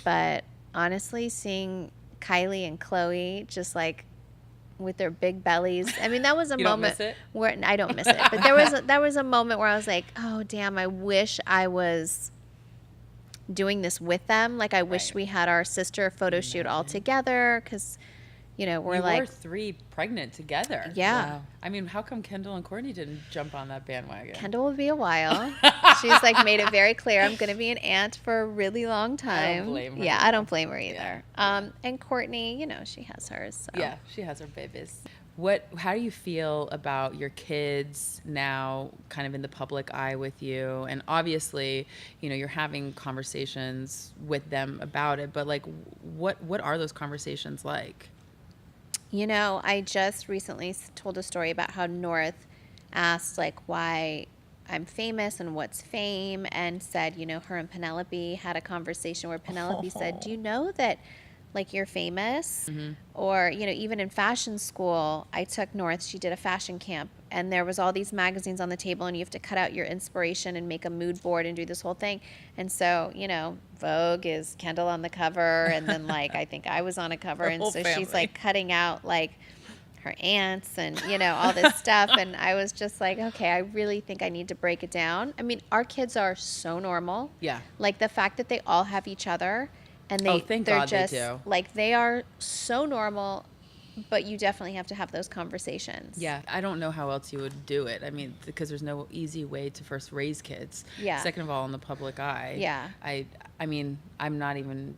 [SPEAKER 2] But honestly, seeing Kylie and Chloe just like with their big bellies, I mean, that was a
[SPEAKER 1] You
[SPEAKER 2] moment
[SPEAKER 1] don't miss it?
[SPEAKER 2] where I don't miss it, but there was a moment where I was like, oh damn, I wish I was doing this with them. Like I wish we had our sister photo shoot all together, because we're
[SPEAKER 1] You
[SPEAKER 2] like
[SPEAKER 1] were 3 pregnant together.
[SPEAKER 2] Yeah.
[SPEAKER 1] Wow. I mean, how come Kendall and Courtney didn't jump on that bandwagon?
[SPEAKER 2] Kendall will be a while. She's like made it very clear, I'm going to be an aunt for a really long time.
[SPEAKER 1] I don't blame her.
[SPEAKER 2] Yeah, I don't blame her either.
[SPEAKER 1] Yeah.
[SPEAKER 2] And Courtney, she has hers. So.
[SPEAKER 1] Yeah, she has her babies. How do you feel about your kids now kind of in the public eye with you? And obviously, you're having conversations with them about it, but like what are those conversations like?
[SPEAKER 2] I just recently told a story about how North asked like why I'm famous and what's fame, and said, her and Penelope had a conversation where Penelope said, do you know that like you're famous?
[SPEAKER 1] Mm-hmm.
[SPEAKER 2] Or, even in fashion school, I took North, she did a fashion camp, and there was all these magazines on the table, and you have to cut out your inspiration and make a mood board and do this whole thing. And so, Vogue is Kendall on the cover, and then like I think I was on a cover, and so she's like cutting out like her aunts and all this stuff, and I was just like, okay, I really think I need to break it down. I mean, our kids are so normal.
[SPEAKER 1] Yeah.
[SPEAKER 2] Like the fact that they all have each other, and
[SPEAKER 1] thank
[SPEAKER 2] they're
[SPEAKER 1] God
[SPEAKER 2] just
[SPEAKER 1] they do.
[SPEAKER 2] like, they are so normal, but you definitely have to have those conversations.
[SPEAKER 1] Yeah, I don't know how else you would do it. I mean, because there's no easy way to first raise kids.
[SPEAKER 2] Yeah.
[SPEAKER 1] Second of all, in the public eye.
[SPEAKER 2] Yeah.
[SPEAKER 1] I mean, I'm not even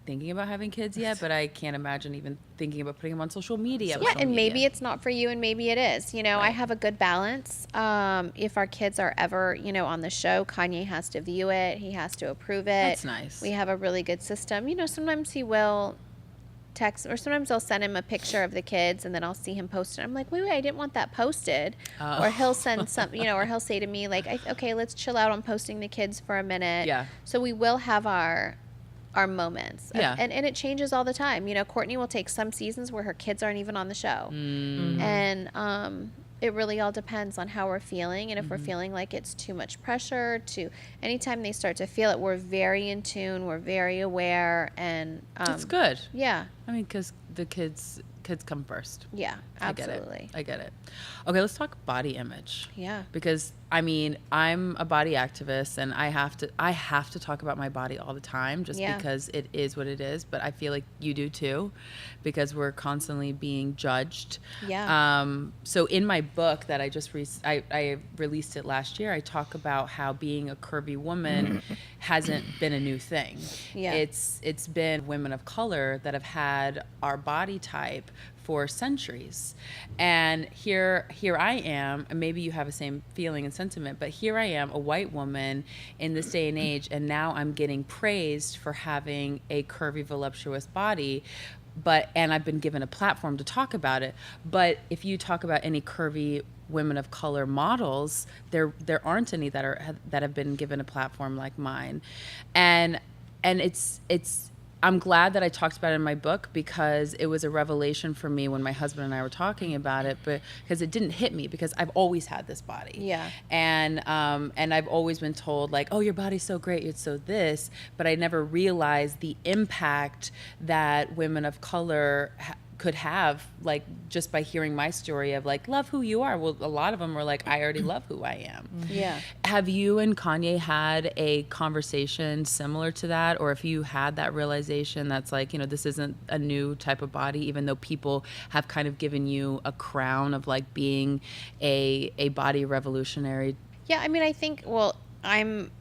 [SPEAKER 1] thinking about having kids yet, but I can't imagine even thinking about putting them on social media.
[SPEAKER 2] Yeah, and maybe it's not for you, and maybe it is. I have a good balance. If our kids are ever, on the show, Kanye has to view it. He has to approve it.
[SPEAKER 1] That's nice.
[SPEAKER 2] We have a really good system. Sometimes he will text, or sometimes I'll send him a picture of the kids, and then I'll see him post it. I'm like, wait, I didn't want that posted. Or he'll send some, or he'll say to me like, okay, let's chill out on posting the kids for a minute.
[SPEAKER 1] Yeah.
[SPEAKER 2] So we will have our moments.
[SPEAKER 1] Yeah.
[SPEAKER 2] And it changes all the time. Courtney will take some seasons where her kids aren't even on the show. Mm-hmm. And it really all depends on how we're feeling. And if we're feeling like it's too much pressure, anytime they start to feel it, we're very in tune, we're very aware. And
[SPEAKER 1] that's good.
[SPEAKER 2] Yeah.
[SPEAKER 1] I mean, because the kids come first.
[SPEAKER 2] Yeah, absolutely.
[SPEAKER 1] I get it. Okay, let's talk body image.
[SPEAKER 2] Yeah.
[SPEAKER 1] Because I mean, I'm a body activist, and I have to talk about my body all the time, just because it is what it is. But I feel like you do too, because we're constantly being judged.
[SPEAKER 2] Yeah.
[SPEAKER 1] So in my book that I just I released it last year, I talk about how being a curvy woman hasn't been a new thing.
[SPEAKER 2] Yeah.
[SPEAKER 1] It's been women of color that have had our body type for centuries. And here I am, and maybe you have the same feeling and sentiment, but here I am, a white woman in this day and age, and now I'm getting praised for having a curvy, voluptuous body. And I've been given a platform to talk about it. But if you talk about any curvy women of color models, there aren't any that have been given a platform like mine. And it's I'm glad that I talked about it in my book, because it was a revelation for me when my husband and I were talking about it, but because it didn't hit me, because I've always had this body.
[SPEAKER 2] Yeah.
[SPEAKER 1] And I've always been told like, oh, your body's so great, it's so this, but I never realized the impact that women of color could have, like, just by hearing my story of like, love who you are. Well, a lot of them were like, I already love who I am.
[SPEAKER 2] Yeah.
[SPEAKER 1] Have you and Kanye had a conversation similar to that? Or if you had that realization that's like, this isn't a new type of body, even though people have kind of given you a crown of like being a body revolutionary?
[SPEAKER 2] Yeah, I mean, I think, well, I'm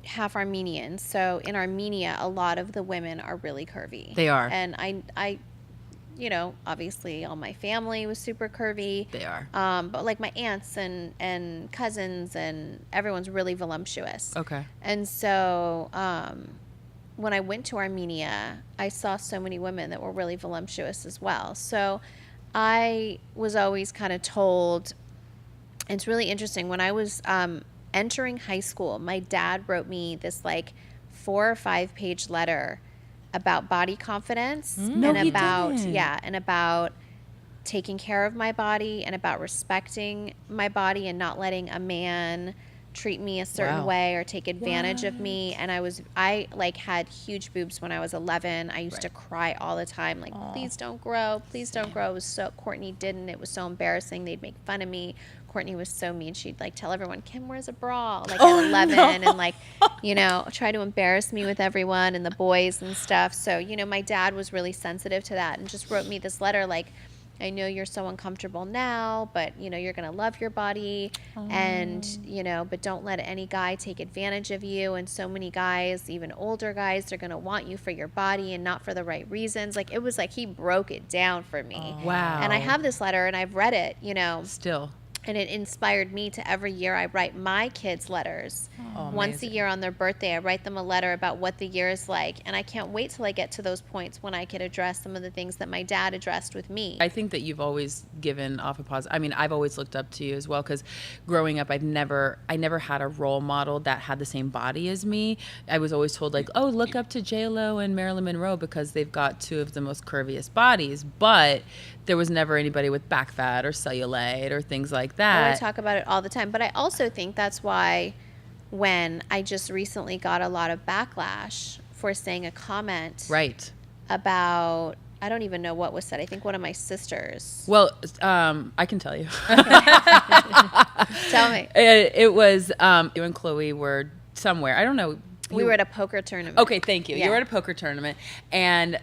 [SPEAKER 2] half Armenian. So in Armenia, a lot of the women are really curvy.
[SPEAKER 1] They are.
[SPEAKER 2] And I you know, obviously all my family was super curvy.
[SPEAKER 1] They are.
[SPEAKER 2] But like my aunts and cousins and everyone's really voluptuous.
[SPEAKER 1] Okay.
[SPEAKER 2] And so when I went to Armenia, I saw so many women that were really voluptuous as well. So I was always kind of told, it's really interesting, when I was entering high school, my dad wrote me this like 4 or 5 page letter about body confidence
[SPEAKER 1] No, he didn't.
[SPEAKER 2] and about taking care of my body and about respecting my body and not letting a man treat me a certain
[SPEAKER 3] Wow.
[SPEAKER 2] way or take advantage of me. And I like had huge boobs when I was 11. I used to cry all the time, like, please don't grow, please don't grow. It was so, Courtney didn't. It was so embarrassing. They'd make fun of me. Courtney was so mean. She'd like tell everyone, Kim wears a bra, like at 11, and like, you know, try to embarrass me with everyone and the boys and stuff. So, you know, my dad was really sensitive to that and just wrote me this letter like, I know you're so uncomfortable now, but, you know, you're going to love your body and, you know, but don't let any guy take advantage of you. And so many guys, even older guys, they're going to want you for your body and not for the right reasons. Like, it was like he broke it down for me.
[SPEAKER 1] Wow.
[SPEAKER 2] And I have this letter and I've read it, you know.
[SPEAKER 1] Still.
[SPEAKER 2] And it inspired me to every year I write my kids letters. Once a year on their birthday, I write them a letter about what the year is like. And I can't wait till I get to those points when I could address some of the things that my dad addressed with me.
[SPEAKER 1] I think that you've always given off a positive. I mean, I've always looked up to you as well because growing up, I never had a role model that had the same body as me. I was always told like, oh, look up to J-Lo and Marilyn Monroe because they've got 2 of the most curviest bodies. But there was never anybody with back fat or cellulite or things like that.
[SPEAKER 2] I talk about it all the time. But I also think that's why when I just recently got a lot of backlash for saying a comment
[SPEAKER 1] Right.
[SPEAKER 2] about, I don't even know what was said. I think one of my sisters.
[SPEAKER 1] Well, I can tell you.
[SPEAKER 2] Tell me.
[SPEAKER 1] It was you and Chloe were somewhere. I don't know.
[SPEAKER 2] We were at a poker tournament.
[SPEAKER 1] Okay, thank you.
[SPEAKER 2] Yeah.
[SPEAKER 1] You were at a poker tournament, and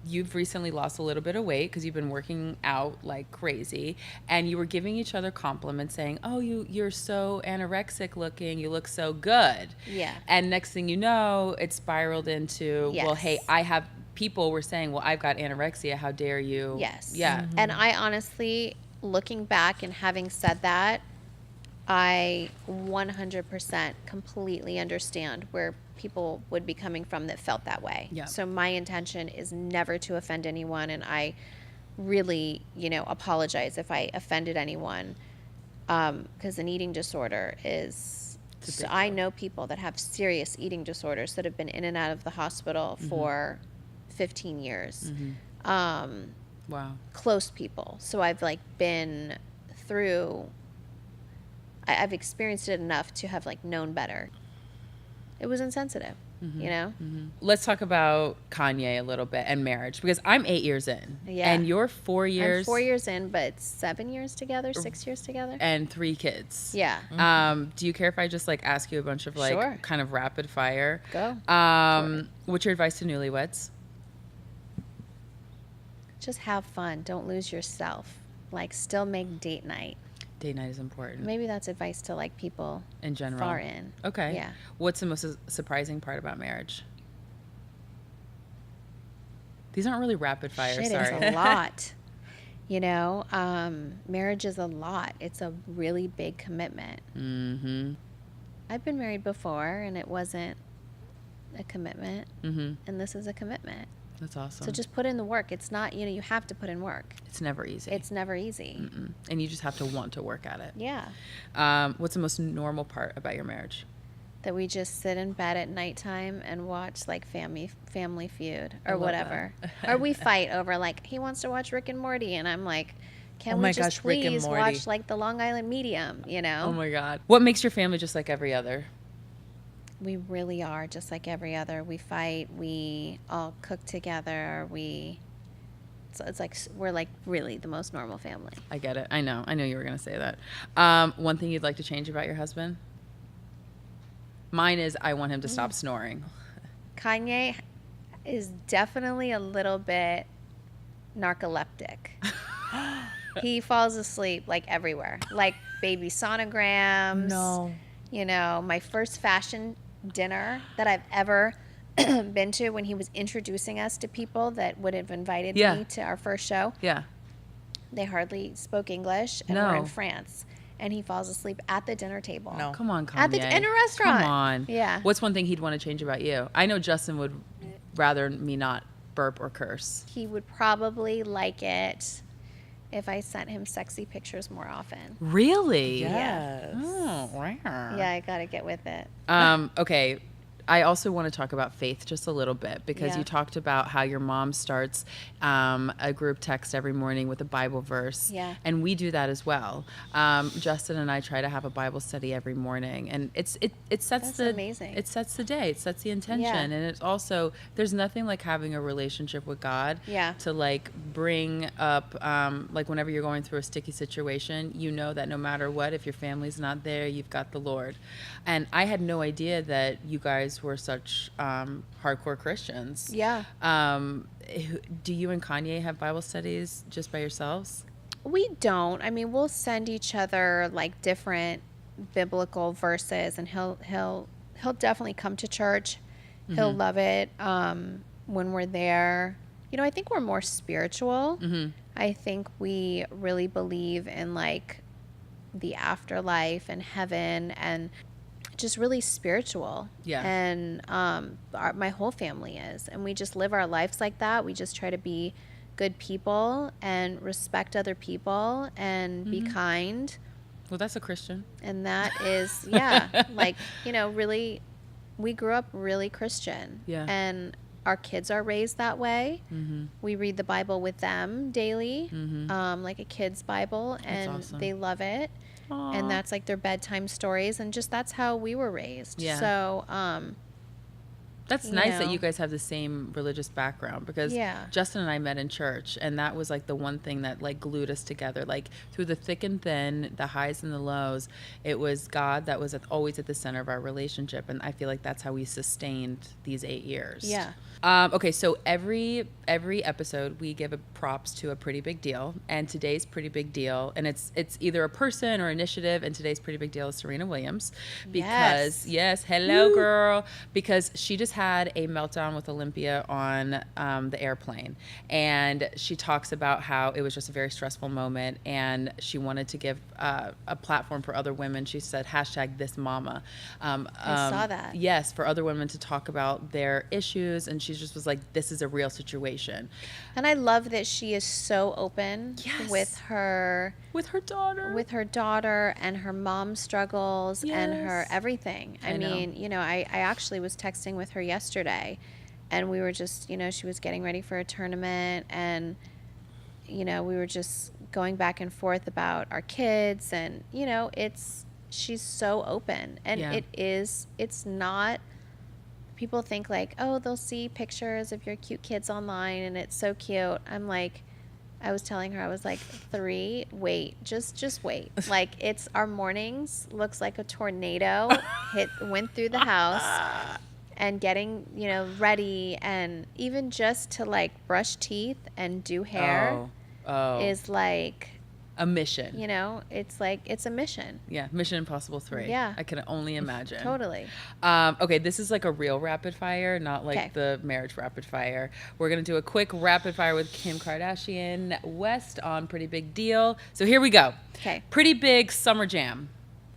[SPEAKER 1] you've recently lost a little bit of weight because you've been working out like crazy, and you were giving each other compliments saying, oh, you're so anorexic looking, you look so good.
[SPEAKER 2] Yeah.
[SPEAKER 1] And next thing you know, it spiraled into, well,
[SPEAKER 2] Yes.
[SPEAKER 1] hey, people were saying, well, I've got anorexia, how dare you?
[SPEAKER 2] Yes.
[SPEAKER 1] Yeah.
[SPEAKER 2] And I honestly, looking back and having said that, I 100% completely understand where people would be coming from that felt that way.
[SPEAKER 1] Yeah.
[SPEAKER 2] So my intention is never to offend anyone, and I really, you know, apologize if I offended anyone, because an eating disorder is. So I know people that have serious eating disorders that have been in and out of the hospital for 15 years.
[SPEAKER 1] Wow.
[SPEAKER 2] Close people. So I've like been through. I've experienced it enough to have like known better. It was insensitive, you know?
[SPEAKER 1] Let's talk about Kanye a little bit and marriage because I'm 8 years in.
[SPEAKER 2] Yeah.
[SPEAKER 1] And you're 4 years.
[SPEAKER 2] I'm 4 years in, but 7 years together, 6 years together.
[SPEAKER 1] And 3 kids.
[SPEAKER 2] Yeah.
[SPEAKER 1] Do you care if I just like ask you a bunch of like
[SPEAKER 2] Sure.
[SPEAKER 1] kind of rapid fire?
[SPEAKER 2] Go.
[SPEAKER 1] What's your advice to newlyweds?
[SPEAKER 2] Just have fun. Don't lose yourself. Like, still make date night.
[SPEAKER 1] Date night is important.
[SPEAKER 2] Maybe that's advice to like people
[SPEAKER 1] in general.
[SPEAKER 2] far in.
[SPEAKER 1] Okay.
[SPEAKER 2] Yeah.
[SPEAKER 1] What's the most surprising part about marriage? These aren't really rapid fire.
[SPEAKER 2] Shit,
[SPEAKER 1] sorry.
[SPEAKER 2] it's a lot. You know, marriage is a lot. It's a really big commitment.
[SPEAKER 1] Mm-hmm.
[SPEAKER 2] I've been married before, and it wasn't a commitment.
[SPEAKER 1] Mm-hmm.
[SPEAKER 2] And this is a commitment.
[SPEAKER 1] That's awesome.
[SPEAKER 2] So just put in the work. It's not, you know, you have to put in work.
[SPEAKER 1] It's never easy.
[SPEAKER 2] It's never easy.
[SPEAKER 1] Mm-mm. And you just have to want to work at it.
[SPEAKER 2] Yeah.
[SPEAKER 1] What's the most normal part about your marriage?
[SPEAKER 2] That we just sit in bed at nighttime and watch like Family Feud
[SPEAKER 1] I
[SPEAKER 2] or
[SPEAKER 1] love
[SPEAKER 2] whatever. Or we fight over like, he wants to watch Rick and Morty, and I'm like, can
[SPEAKER 3] Oh
[SPEAKER 2] we
[SPEAKER 3] my
[SPEAKER 2] just
[SPEAKER 3] gosh, Rick and
[SPEAKER 2] please
[SPEAKER 3] Morty.
[SPEAKER 2] watch like the Long Island Medium, you know?
[SPEAKER 1] Oh my God. What makes your family just like every other?
[SPEAKER 2] We really are just like every other. We fight. We all cook together. So it's like we're like really the most normal family.
[SPEAKER 1] I get it. I know you were going to say that. One thing you'd like to change about your husband? Mine is I want him to stop snoring.
[SPEAKER 2] Kanye is definitely a little bit narcoleptic. He falls asleep like everywhere, like baby sonograms.
[SPEAKER 3] No.
[SPEAKER 2] You know, my first fashion dinner that I've ever been to when he was introducing us to people that would have invited me to our first show.
[SPEAKER 1] Yeah.
[SPEAKER 2] They hardly spoke English, and we're in France. And he falls asleep at the dinner table.
[SPEAKER 3] No.
[SPEAKER 1] Come on, Kanye.
[SPEAKER 2] In a restaurant.
[SPEAKER 1] Come on.
[SPEAKER 2] Yeah.
[SPEAKER 1] What's one thing he'd want to change about you? I know Justin would rather me not burp or curse.
[SPEAKER 2] He would probably like it if I sent him sexy pictures more often.
[SPEAKER 1] Really?
[SPEAKER 3] Yes.
[SPEAKER 1] Oh, wow.
[SPEAKER 2] Yeah, I got to get with it.
[SPEAKER 1] Okay. I also want to talk about faith just a little bit because
[SPEAKER 2] Yeah.
[SPEAKER 1] you talked about how your mom starts a group text every morning with a Bible verse.
[SPEAKER 2] Yeah.
[SPEAKER 1] And we do that as well. Justin and I try to have a Bible study every morning, and it sets
[SPEAKER 2] That's amazing.
[SPEAKER 1] It sets the day. It sets the intention,
[SPEAKER 2] Yeah.
[SPEAKER 1] and it's also there's nothing like having a relationship with God.
[SPEAKER 2] Yeah.
[SPEAKER 1] To like bring up like whenever you're going through a sticky situation, you know that no matter what, if your family's not there, you've got the Lord. And I had no idea that you guys were such hardcore Christians.
[SPEAKER 2] Yeah.
[SPEAKER 1] Do you and Kanye have Bible studies just by yourselves?
[SPEAKER 2] We don't. I mean, we'll send each other like different biblical verses, and he'll definitely come to church. He'll love it when we're there. You know, I think we're more spiritual. I think we really believe in like the afterlife and heaven and just really spiritual.
[SPEAKER 1] Yeah.
[SPEAKER 2] And my whole family is. And we just live our lives like that. We just try to be good people and respect other people and be kind.
[SPEAKER 1] Well, that's a Christian.
[SPEAKER 2] And that is, yeah, like, you know, really, we grew up really Christian.
[SPEAKER 1] Yeah.
[SPEAKER 2] And our kids are raised that way. We read the Bible with them daily, like a kid's Bible, and
[SPEAKER 1] awesome.
[SPEAKER 2] they love it.
[SPEAKER 1] Aww.
[SPEAKER 2] And that's like their bedtime stories, and just that's how we were raised.
[SPEAKER 1] Yeah.
[SPEAKER 2] So,
[SPEAKER 1] That's
[SPEAKER 2] you
[SPEAKER 1] nice that
[SPEAKER 2] know.
[SPEAKER 1] you guys have the same religious background because
[SPEAKER 2] Yeah.
[SPEAKER 1] Justin and I met in church, and that was like the one thing that like glued us together. Like through the thick and thin, the highs and the lows, it was God that was always at the center of our relationship, and I feel like that's how we sustained these 8 years.
[SPEAKER 2] Yeah.
[SPEAKER 1] Okay, so every episode we give a props to a pretty big deal, and today's pretty big deal, and it's either a person or initiative, and today's pretty big deal is Serena Williams because hello girl, because she just had a meltdown with Olympia on the airplane, and she talks about how it was just a very stressful moment, and she wanted to give a platform for other women. She said #ThisMama.
[SPEAKER 2] I saw that.
[SPEAKER 1] Yes, for other women to talk about their issues, and she just was like, this is a real situation.
[SPEAKER 2] And I love that she is so open
[SPEAKER 1] Yes.
[SPEAKER 2] with her daughter and her mom struggles and her
[SPEAKER 1] Yes.
[SPEAKER 2] everything. I
[SPEAKER 1] know.
[SPEAKER 2] mean, you know, I actually was texting with her yesterday, and we were just, you know, she was getting ready for a tournament, and, you know, we were just going back and forth about our kids, and, you know, she's so open, and
[SPEAKER 1] Yeah.
[SPEAKER 2] it's not, people think like, oh, they'll see pictures of your cute kids online and it's so cute. I'm like, I was telling her, I was like, 3, wait, just wait. Like, it's our mornings looks like a tornado went through the house, and getting, you know, ready, and even just to like brush teeth and do hair is like
[SPEAKER 1] a mission.
[SPEAKER 2] you know, it's like, it's a mission.
[SPEAKER 1] Yeah, Mission Impossible 3.
[SPEAKER 2] Yeah.
[SPEAKER 1] I can only imagine.
[SPEAKER 2] Totally.
[SPEAKER 1] Okay, this is like a real rapid fire, not like
[SPEAKER 2] 'Kay.
[SPEAKER 1] the marriage rapid fire. We're going to do a quick rapid fire with Kim Kardashian West on Pretty Big Deal. So here we go.
[SPEAKER 2] Okay.
[SPEAKER 1] Pretty Big Summer Jam.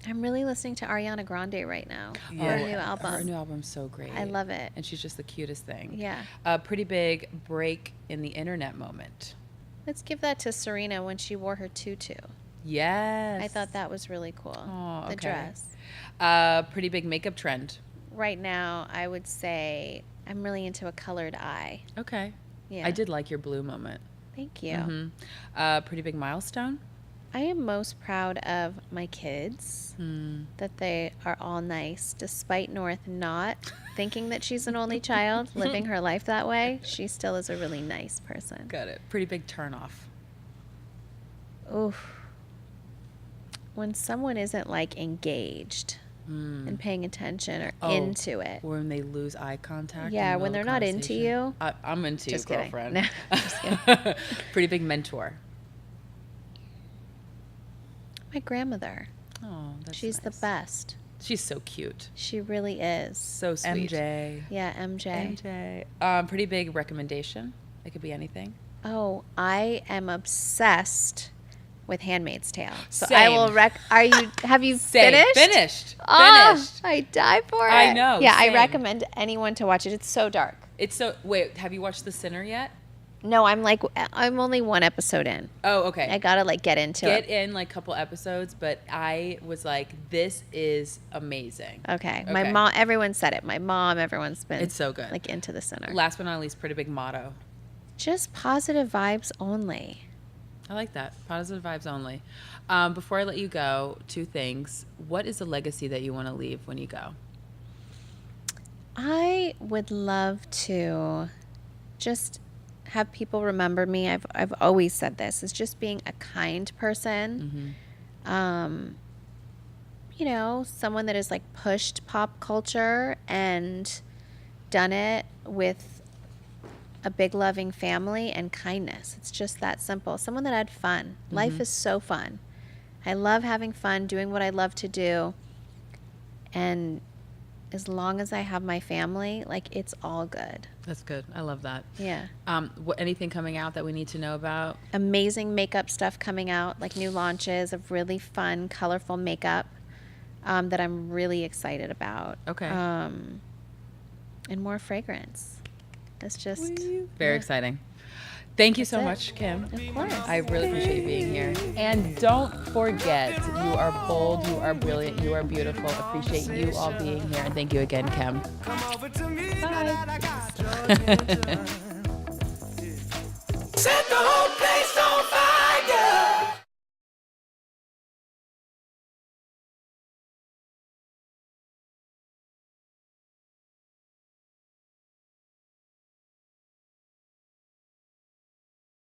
[SPEAKER 2] I'm really listening to Ariana Grande right now.
[SPEAKER 1] Yeah.
[SPEAKER 2] Her new album.
[SPEAKER 1] Her new album's so great.
[SPEAKER 2] I love it.
[SPEAKER 1] And she's just the cutest thing.
[SPEAKER 2] Yeah.
[SPEAKER 1] Pretty big break in the internet moment.
[SPEAKER 2] Let's give that to Serena when she wore her tutu.
[SPEAKER 1] Yes.
[SPEAKER 2] I thought that was really cool.
[SPEAKER 1] Oh,
[SPEAKER 2] the
[SPEAKER 1] okay.
[SPEAKER 2] dress.
[SPEAKER 1] Pretty big makeup trend.
[SPEAKER 2] Right now, I would say I'm really into a colored eye.
[SPEAKER 1] Okay.
[SPEAKER 2] Yeah.
[SPEAKER 1] I did like your blue moment.
[SPEAKER 2] Thank you.
[SPEAKER 1] Mm-hmm. Pretty big milestone.
[SPEAKER 2] I am most proud of my kids, that they are all nice, despite North not thinking that she's an only child, living her life that way. She still is a really nice person.
[SPEAKER 1] Got it. Pretty big turnoff.
[SPEAKER 2] Oof. When someone isn't like engaged and paying attention or into it.
[SPEAKER 1] When they lose eye contact.
[SPEAKER 2] Yeah,
[SPEAKER 1] in the
[SPEAKER 2] when
[SPEAKER 1] middle
[SPEAKER 2] they're
[SPEAKER 1] of
[SPEAKER 2] not into
[SPEAKER 1] conversation.
[SPEAKER 2] you.
[SPEAKER 1] I'm into
[SPEAKER 2] Just
[SPEAKER 1] you,
[SPEAKER 2] kidding.
[SPEAKER 1] girlfriend.
[SPEAKER 2] No, just kidding.
[SPEAKER 1] Pretty big mentor.
[SPEAKER 2] My grandmother.
[SPEAKER 1] Oh, that's
[SPEAKER 2] She's the
[SPEAKER 1] nice.
[SPEAKER 2] best.
[SPEAKER 1] She's so cute.
[SPEAKER 2] She really is.
[SPEAKER 1] So sweet.
[SPEAKER 3] MJ.
[SPEAKER 2] Yeah, MJ.
[SPEAKER 1] Pretty big recommendation. It could be anything.
[SPEAKER 2] Oh, I am obsessed with Handmaid's Tale. So
[SPEAKER 1] Same.
[SPEAKER 2] I will have you
[SPEAKER 1] Same.
[SPEAKER 2] finished?
[SPEAKER 1] Finished.
[SPEAKER 2] Oh, I die for it.
[SPEAKER 1] I know,
[SPEAKER 2] Yeah,
[SPEAKER 1] same.
[SPEAKER 2] I recommend anyone to watch it. It's so dark.
[SPEAKER 1] It's so, wait, have you watched The Sinner yet?
[SPEAKER 2] No, I'm only one episode in.
[SPEAKER 1] Oh, okay.
[SPEAKER 2] I gotta get into it.
[SPEAKER 1] Get in like a couple episodes, but I was like, this is amazing.
[SPEAKER 2] Okay. My mom, everyone said it. My mom, everyone's been.
[SPEAKER 1] It's so good.
[SPEAKER 2] Like into the Sinner.
[SPEAKER 1] Last but not least, pretty big motto.
[SPEAKER 2] Just positive vibes only.
[SPEAKER 1] I like that. Positive vibes only. Before I let you go, 2 things. What is the legacy that you want to leave when you go?
[SPEAKER 2] I would love to just have people remember me. I've always said this, is just being a kind person. You know, someone that has like pushed pop culture and done it with a big loving family and kindness. It's just that simple. Someone that had fun. Life is so fun. I love having fun, doing what I love to do. And as long as I have my family, like, it's all good.
[SPEAKER 1] That's good. I love that.
[SPEAKER 2] Yeah.
[SPEAKER 1] Anything coming out that we need to know about?
[SPEAKER 2] Amazing makeup stuff coming out, like new launches of really fun, colorful makeup that I'm really excited about.
[SPEAKER 1] Okay.
[SPEAKER 2] And more fragrance. It's just
[SPEAKER 1] Very exciting. Thank you so
[SPEAKER 2] it.
[SPEAKER 1] much, Kim.
[SPEAKER 2] Of course.
[SPEAKER 1] I really appreciate you being here. And don't forget, you are bold, you are brilliant, you are beautiful. Appreciate you all being here. And thank you again, Kim.
[SPEAKER 4] Set the whole place on fire.